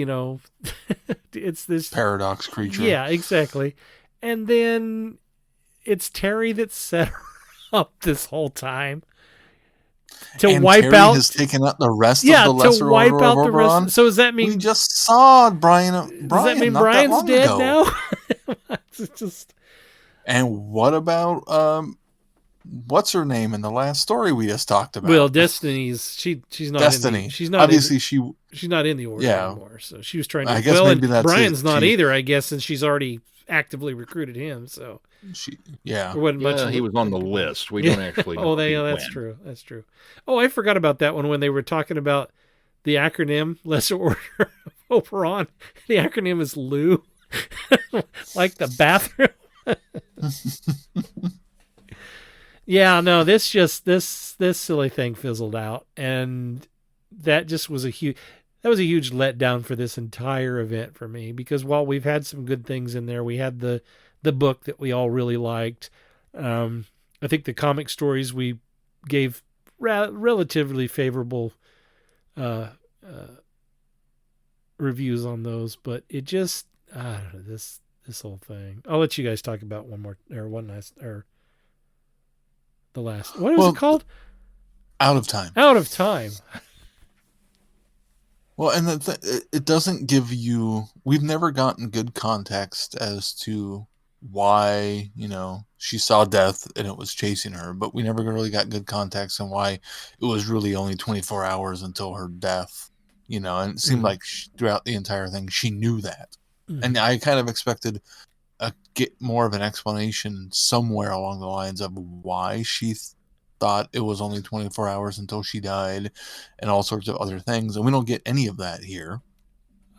Speaker 4: it's this
Speaker 2: paradox creature.
Speaker 4: Yeah, exactly. And then it's Terry that set her up this whole time to wipe
Speaker 2: Terry
Speaker 4: out.
Speaker 2: Has taken out the rest of the lesser
Speaker 4: to wipe
Speaker 2: order
Speaker 4: out
Speaker 2: of
Speaker 4: the
Speaker 2: Oberon.
Speaker 4: rest. So does that mean
Speaker 2: we just saw Brian?
Speaker 4: Does that mean
Speaker 2: not
Speaker 4: Brian's
Speaker 2: that long
Speaker 4: dead
Speaker 2: ago.
Speaker 4: now? It's just.
Speaker 2: And what about what's her name in the last story we just talked about?
Speaker 4: Well, Destiny's she's not
Speaker 2: Destiny.
Speaker 4: she's not
Speaker 2: obviously
Speaker 4: she's not in the order anymore. So she was trying to.
Speaker 2: I guess maybe that's
Speaker 4: Brian's
Speaker 2: it.
Speaker 4: not either. I guess, and she's already actively recruited him. So
Speaker 2: there
Speaker 3: wasn't much. He was on the list. We don't actually. Know
Speaker 4: that's true. That's true. Oh, I forgot about that one when they were talking about the acronym Lesser Order of Oberon. The acronym is LOU. Like the bathroom. Yeah, no, this silly thing fizzled out, and that just was a huge letdown for this entire event for me, because while we've had some good things in there, we had the book that we all really liked. I think the comic stories we gave relatively favorable reviews on those, but it just I don't know, this whole thing. I'll let you guys talk about the last. What was it called?
Speaker 2: Out of Time.
Speaker 4: Out of Time.
Speaker 2: Well, and it doesn't give you. We've never gotten good context as to why she saw death and it was chasing her, but we never really got good context on why it was really only 24 hours until her death. And it seemed like throughout the entire thing she knew that. And I kind of expected get more of an explanation somewhere along the lines of why she thought it was only 24 hours until she died and all sorts of other things. And we don't get any of that here.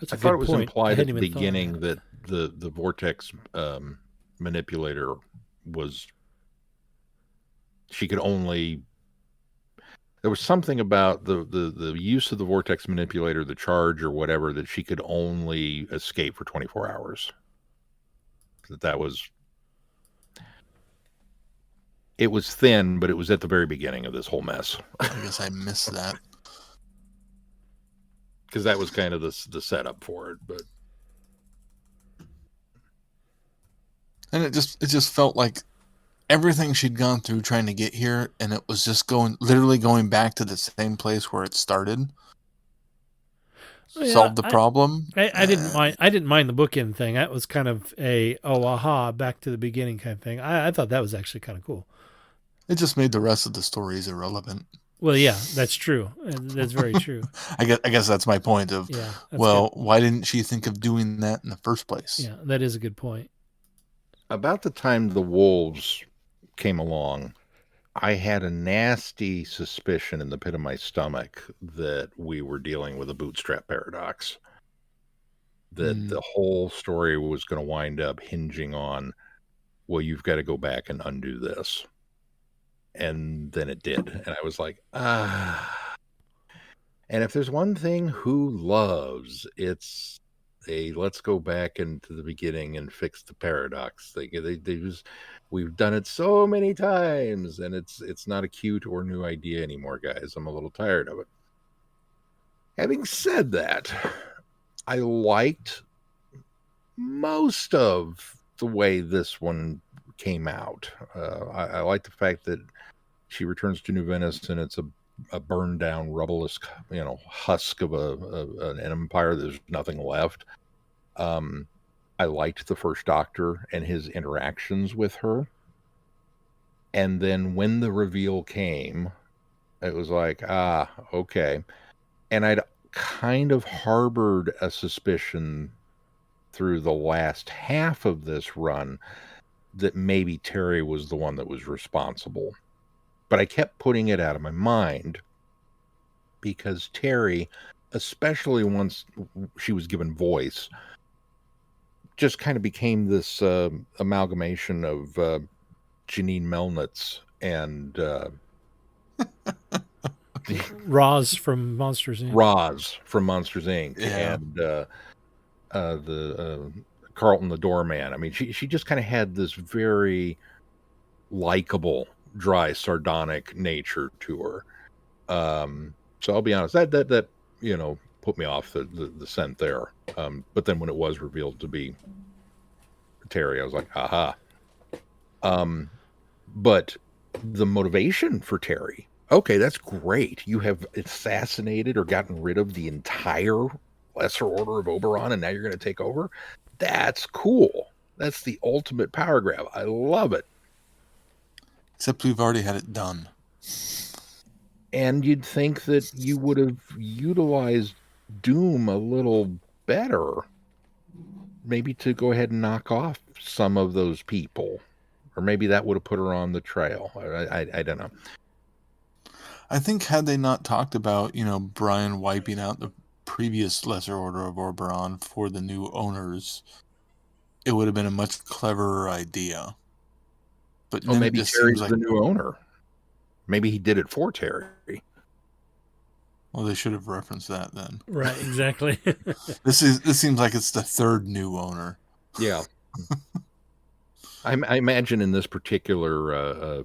Speaker 3: I thought it was implied at the beginning that the Vortex manipulator was... She could only... There was something about the use of the Vortex manipulator, the charge or whatever, that she could only escape for 24 hours. That was... It was thin, but it was at the very beginning of this whole mess.
Speaker 2: I guess I missed that.
Speaker 3: Because that was kind of the setup for it, but...
Speaker 2: And it just felt like everything she'd gone through trying to get here, and it was just literally going back to the same place where it started. Solved the problem.
Speaker 4: I didn't mind the bookend thing. That was kind of back to the beginning kind of thing. I thought that was actually kind of cool.
Speaker 2: It just made the rest of the stories irrelevant.
Speaker 4: Well, yeah, that's true. That's very true.
Speaker 2: I guess that's my point of, why didn't she think of doing that in the first place?
Speaker 4: Yeah, that is a good point.
Speaker 3: About the time the wolves came along, I had a nasty suspicion in the pit of my stomach that we were dealing with a bootstrap paradox. That the whole story was going to wind up hinging on, well, you've got to go back and undo this. And then it did. And I was like, And if there's one thing Who loves, it's let's go back into the beginning and fix the paradox. We've done it so many times, and it's not a cute or new idea anymore, guys. I'm a little tired of it. Having said that, I liked most of the way this one came out. I like the fact that she returns to New Venice, and it's a burned down, rubbleless, husk of an empire. There's nothing left. I liked the First Doctor and his interactions with her. And then when the reveal came, it was like, okay. And I'd kind of harbored a suspicion through the last half of this run that maybe Terry was the one that was responsible. But I kept putting it out of my mind because Terry, especially once she was given voice, just kind of became this amalgamation of Janine Melnitz and
Speaker 4: Roz from Monsters Inc.
Speaker 3: Roz from Monsters Inc.
Speaker 2: Yeah.
Speaker 3: And the Carlton the Doorman. I mean, she just kind of had this very likable, dry, sardonic nature to her. So I'll be honest, that put me off the scent there. But then when it was revealed to be Terry, I was like, aha. But the motivation for Terry, okay, that's great. You have assassinated or gotten rid of the entire Lesser Order of Oberon, and now you're going to take over? That's cool. That's the ultimate power grab. I love it.
Speaker 2: Except we've already had it done.
Speaker 3: And you'd think that you would have utilized Doom a little better, maybe to go ahead and knock off some of those people. Or maybe that would have put her on the trail. I don't know.
Speaker 2: I think had they not talked about, Brian wiping out the previous Lesser Order of Oberon for the new owners, it would have been a much cleverer idea. But then
Speaker 3: maybe
Speaker 2: it just
Speaker 3: Terry's
Speaker 2: seems like
Speaker 3: the new owner. Maybe he did it for Terry.
Speaker 2: Well, they should have referenced that then.
Speaker 4: Right, exactly.
Speaker 2: This seems like it's the third new owner.
Speaker 3: Yeah. I imagine in this particular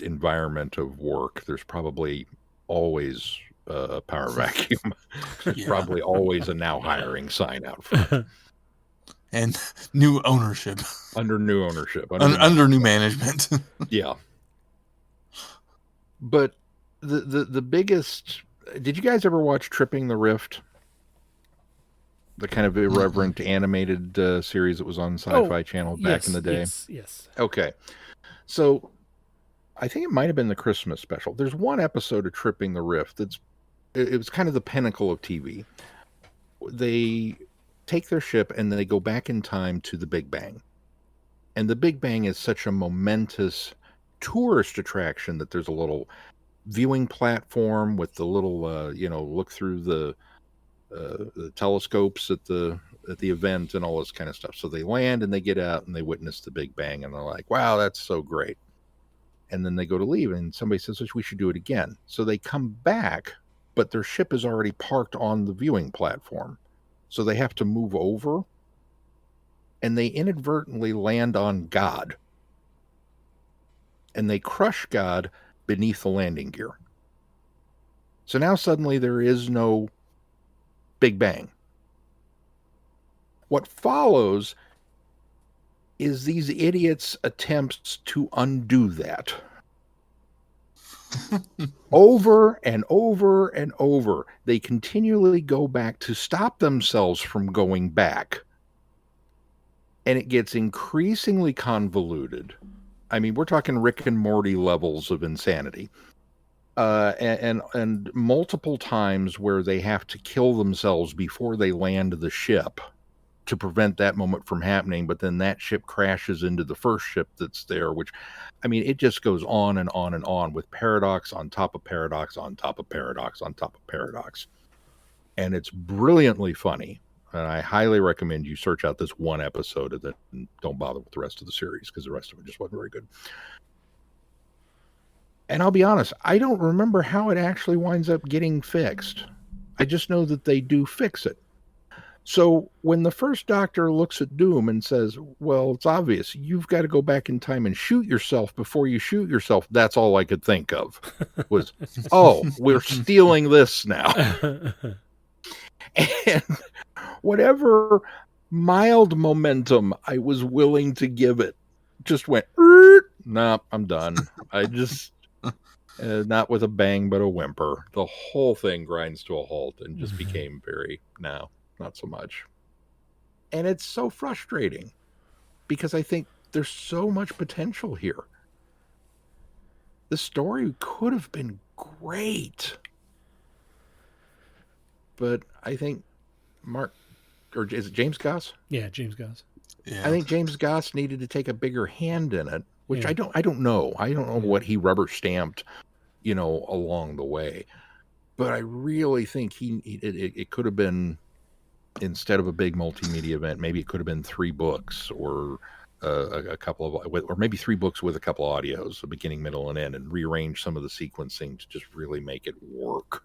Speaker 3: environment of work, there's probably always a power vacuum. There's probably always a now hiring sign out front.
Speaker 2: And new ownership.
Speaker 3: Under new ownership.
Speaker 2: Under new management.
Speaker 3: Yeah. But the biggest... Did you guys ever watch Tripping the Rift? The kind of irreverent animated series that was on Sci-Fi Channel back in the day?
Speaker 4: Yes.
Speaker 3: Okay. So I think it might have been the Christmas special. There's one episode of Tripping the Rift it was kind of the pinnacle of TV. They take their ship and they go back in time to the Big Bang. And the Big Bang is such a momentous tourist attraction that there's a little viewing platform with the little, look through the telescopes at the event and all this kind of stuff. So they land and they get out and they witness the Big Bang and they're like, wow, that's so great. And then they go to leave and somebody says, we should do it again. So they come back, but their ship is already parked on the viewing platform. So they have to move over and they inadvertently land on God. And they crush God beneath the landing gear. So now suddenly there is no Big Bang. What follows is these idiots' attempts to undo that. Over and over and over, they continually go back to stop themselves from going back. And it gets increasingly convoluted. I mean, we're talking Rick and Morty levels of insanity. And multiple times where they have to kill themselves before they land the ship to prevent that moment from happening, but then that ship crashes into the first ship that's there, which, I mean, it just goes on and on and on with paradox on top of paradox on top of paradox on top of paradox. And it's brilliantly funny. And I highly recommend you search out this one episode of it and don't bother with the rest of the series because the rest of it just wasn't very good. And I'll be honest, I don't remember how it actually winds up getting fixed. I just know that they do fix it. So when the first Doctor looks at Doom and says, well, it's obvious, you've got to go back in time and shoot yourself before you shoot yourself, that's all I could think of was, oh, we're stealing this now. And whatever mild momentum I was willing to give it just went, nah, I'm done. I just, not with a bang, but a whimper. The whole thing grinds to a halt and just became very, no, not so much. And it's so frustrating because I think there's so much potential here. the story could have been great. But I think Mark, or is it James Goss?
Speaker 4: Yeah, James Goss.
Speaker 2: Yeah.
Speaker 3: I think James Goss needed to take a bigger hand in it, which
Speaker 4: Yeah.
Speaker 3: I don't know. I don't know what he rubber stamped, along the way. But I really think it could have been, instead of a big multimedia event, maybe it could have been 3 books or a couple of, or maybe 3 books with a couple of audios, a beginning, middle, and end, and rearrange some of the sequencing to just really make it work.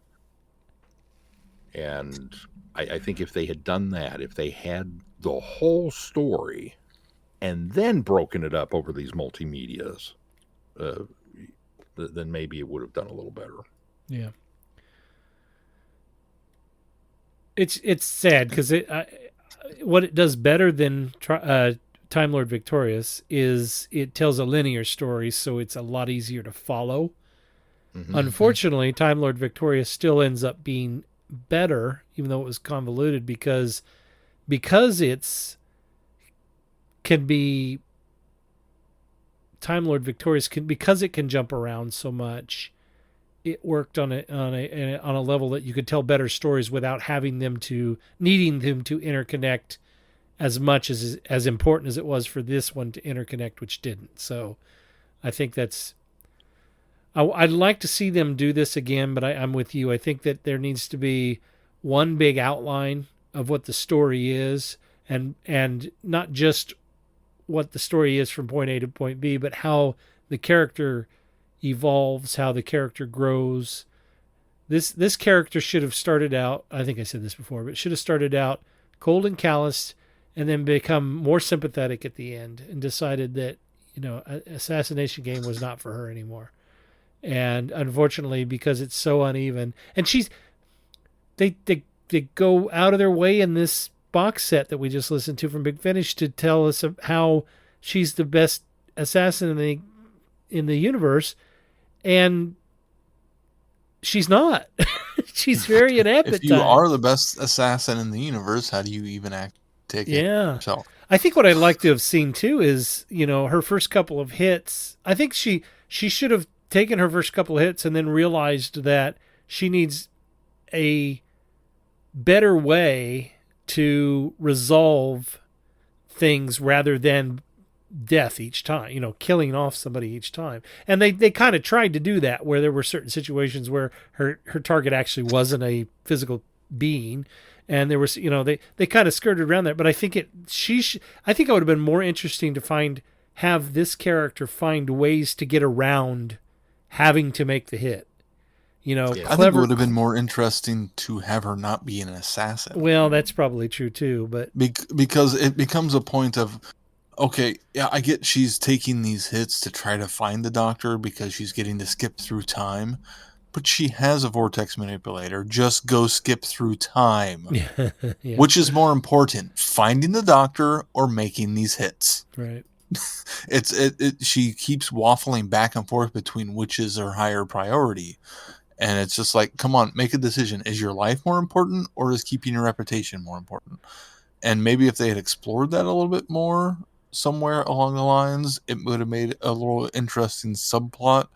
Speaker 3: And I think if they had done that, if they had the whole story and then broken it up over these multimedias, then maybe it would have done a little better.
Speaker 4: Yeah. It's sad because what it does better than Time Lord Victorious is it tells a linear story, so it's a lot easier to follow. Mm-hmm. Unfortunately, Time Lord Victorious still ends up being better, even though it was convoluted, because can be Time Lord Victorious because it can jump around so much. It worked on a level that you could tell better stories without needing them to interconnect as much as important as it was for this one to interconnect, which didn't. So I think I'd like to see them do this again, but I'm with you. I think that there needs to be one big outline of what the story is, and not just what the story is from point A to point B, but how the character evolves, how the character grows. This character should have started out, I think I said this before, but should have started out cold and calloused and then become more sympathetic at the end and decided that, Assassination Game was not for her anymore. And unfortunately, because it's so uneven, and they go out of their way in this box set that we just listened to from Big Finish to tell us how she's the best assassin in the universe, and she's not. She's very inept.
Speaker 2: If you are the best assassin in the universe, how do you even take it yourself?
Speaker 4: I think what I'd like to have seen too is, her first couple of hits. I think she should have taken her first couple of hits and then realized that she needs a better way to resolve things rather than death each time, killing off somebody each time. And they kind of tried to do that, where there were certain situations where her target actually wasn't a physical being, and there was, they kind of skirted around that. But I think I think it would have been more interesting to have this character find ways to get around having to make the hit.
Speaker 2: I think it would have been more interesting to have her not be an assassin.
Speaker 4: Well, that's probably true too, but
Speaker 2: because it becomes a point of, okay, yeah, I get she's taking these hits to try to find the doctor because she's getting to skip through time, but she has a vortex manipulator. Just go skip through time.
Speaker 4: Yeah.
Speaker 2: Which is more important, finding the doctor or making these hits?
Speaker 4: Right.
Speaker 2: She keeps waffling back and forth between which is her higher priority. And it's just like, come on, make a decision. Is your life more important, or is keeping your reputation more important? And maybe if they had explored that a little bit more somewhere along the lines, it would have made a little interesting subplot,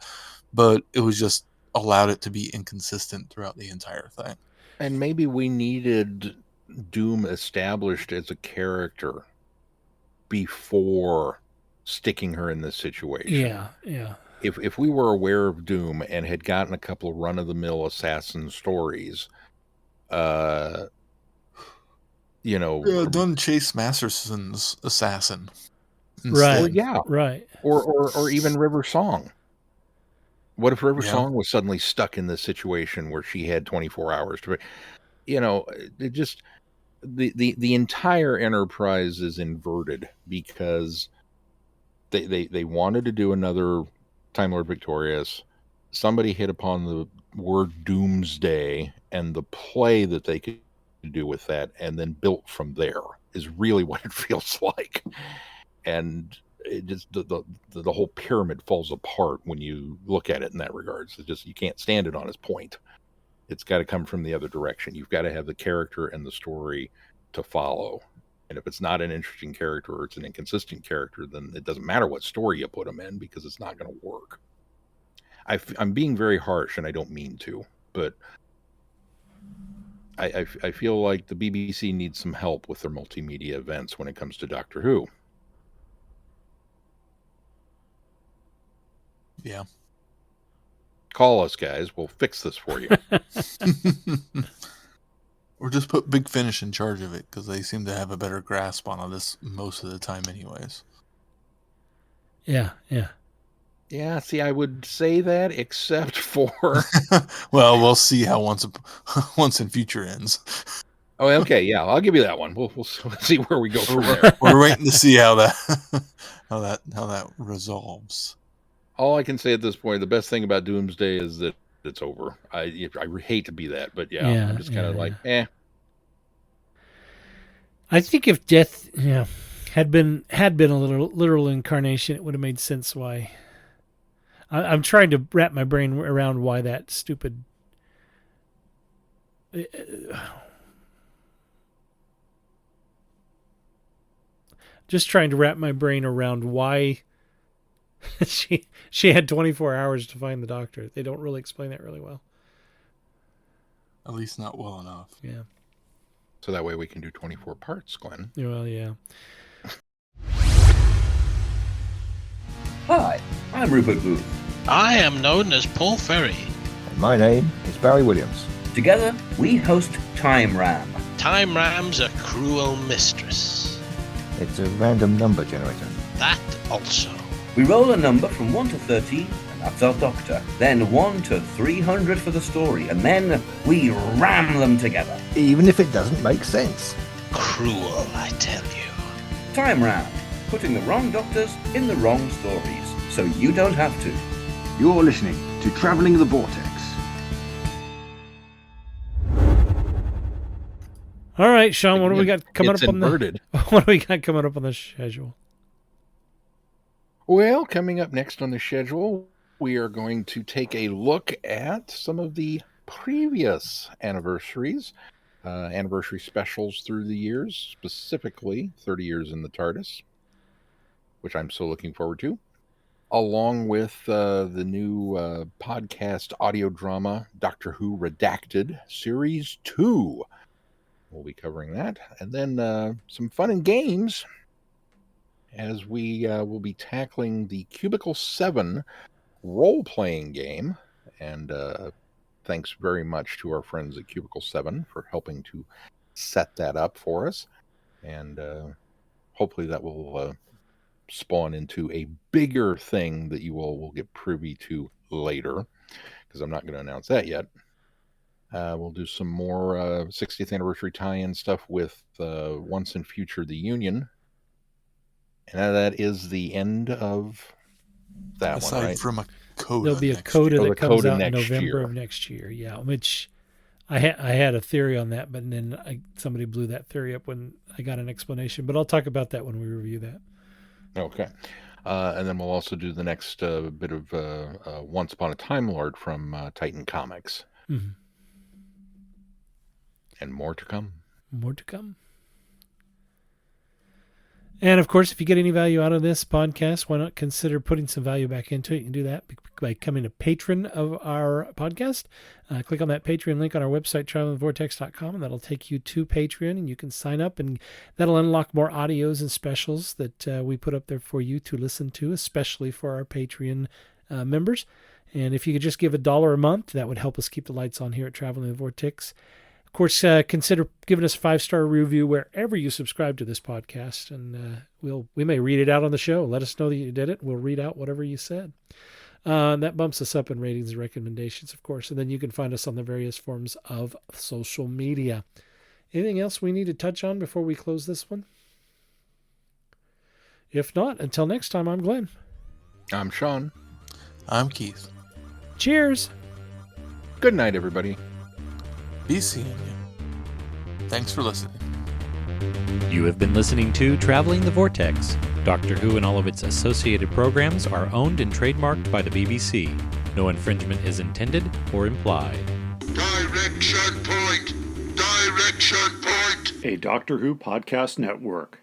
Speaker 2: but it was just allowed it to be inconsistent throughout the entire thing.
Speaker 3: And maybe we needed Doom established as a character before sticking her in this situation.
Speaker 4: Yeah.
Speaker 3: If we were aware of Doom and had gotten a couple of run-of-the-mill assassin stories,
Speaker 2: done Chase Masterson's assassin
Speaker 4: instead.
Speaker 3: Right? Yeah,
Speaker 4: right.
Speaker 3: Or even River Song. What if River Song was suddenly stuck in this situation where she had 24 hours to, it just the entire enterprise is inverted because they wanted to do another Time Lord Victorious. Somebody hit upon the word Doomsday and the play that they could do with that, and then built from there is really what it feels like. And it just the whole pyramid falls apart when you look at it in that regards. It's just, you can't stand it on its point. It's got to come from the other direction. You've got to have the character and the story to follow. And if it's not an interesting character or it's an inconsistent character, then it doesn't matter what story you put them in because it's not going to work. I'm being very harsh, and I don't mean to, but I feel like the BBC needs some help with their multimedia events when it comes to Doctor Who.
Speaker 2: Yeah.
Speaker 3: Call us, guys. We'll fix this for you.
Speaker 2: Or just put Big Finish in charge of it, because they seem to have a better grasp on all this most of the time anyways.
Speaker 4: Yeah.
Speaker 3: Yeah, see, I would say that, except for...
Speaker 2: Well, we'll see how Once in Future ends.
Speaker 3: Oh, okay, yeah, I'll give you that one. We'll see where we go from there.
Speaker 2: We're waiting to see how that resolves.
Speaker 3: All I can say at this point, the best thing about Doomsday is that it's over. I hate to be that, but yeah I'm just kind of like, eh.
Speaker 4: I think if death, had been a literal incarnation, it would have made sense why. I'm trying to wrap my brain around why that stupid. Just trying to wrap my brain around why she had 24 hours to find the Doctor. They don't really explain that really well.
Speaker 2: At least not well enough.
Speaker 4: Yeah.
Speaker 3: So that way we can do 24 parts, Glenn.
Speaker 4: Well, yeah.
Speaker 20: Hi, I'm Rupert Booth.
Speaker 21: I am known as Paul Ferry.
Speaker 20: And my name is Barry Williams. Together, we host Time Ram.
Speaker 21: Time Ram's a cruel mistress.
Speaker 20: It's a random number generator.
Speaker 21: That also.
Speaker 20: We roll a number from 1 to 13, and that's our Doctor. Then 1 to 300 for the story, and then we ram them together. Even if it doesn't make sense.
Speaker 21: Cruel, I tell you.
Speaker 20: Time Ram, putting the wrong Doctors in the wrong stories, so you don't have to. You're listening to Traveling the Vortex.
Speaker 4: All right, Sean, what do we got coming up
Speaker 3: inverted.
Speaker 4: What do we got coming up on the schedule?
Speaker 3: Well, coming up next on the schedule, we are going to take a look at some of the previous anniversaries, anniversary specials through the years, specifically 30 Years in the TARDIS, which I'm so looking forward to, along with the new podcast audio drama, Doctor Who Redacted, Series 2. We'll be covering that. And then some fun and games, as we will be tackling the Cubicle 7 role-playing game. And thanks very much to our friends at Cubicle 7 for helping to set that up for us. And hopefully that will spawn into a bigger thing that you all will get privy to later, because I'm not going to announce that yet. We'll do some more 60th anniversary tie-in stuff with Once in Future the Union. And that is the end of that
Speaker 2: Aside
Speaker 3: one, right?
Speaker 2: from a coda.
Speaker 4: There'll be a coda that comes out in November
Speaker 3: year.
Speaker 4: of next year. Yeah, which I had a theory on that, but then somebody blew that theory up when I got an explanation. But I'll talk about that when we review that.
Speaker 3: Okay. And then we'll also do the next bit of Once Upon a Time Lord from Titan Comics.
Speaker 4: Mm-hmm.
Speaker 3: And more to come.
Speaker 4: More to come. And of course, if you get any value out of this podcast, why not consider putting some value back into it? You can do that by becoming a patron of our podcast. Click on that Patreon link on our website, travelingthevortex.com, and that'll take you to Patreon, and you can sign up, and that'll unlock more audios and specials that we put up there for you to listen to, especially for our Patreon members. And if you could just give $1 a month, that would help us keep the lights on here at Traveling the Vortex. Of course, consider giving us a 5-star review wherever you subscribe to this podcast, and we may read it out on the show. Let us know that you did it. We'll read out whatever you said. That bumps us up in ratings and recommendations, of course, and then you can find us on the various forms of social media. Anything else we need to touch on before we close this one? If not, until next time, I'm Glenn.
Speaker 3: I'm Sean.
Speaker 2: I'm Keith.
Speaker 4: Cheers.
Speaker 3: Good night, everybody.
Speaker 2: Be seeing you. Thanks for listening.
Speaker 22: You have been listening to Traveling the Vortex. Doctor Who and all of its associated programs are owned and trademarked by the BBC. No infringement is intended or implied.
Speaker 13: Direction point! Direction point!
Speaker 10: A Doctor Who podcast network.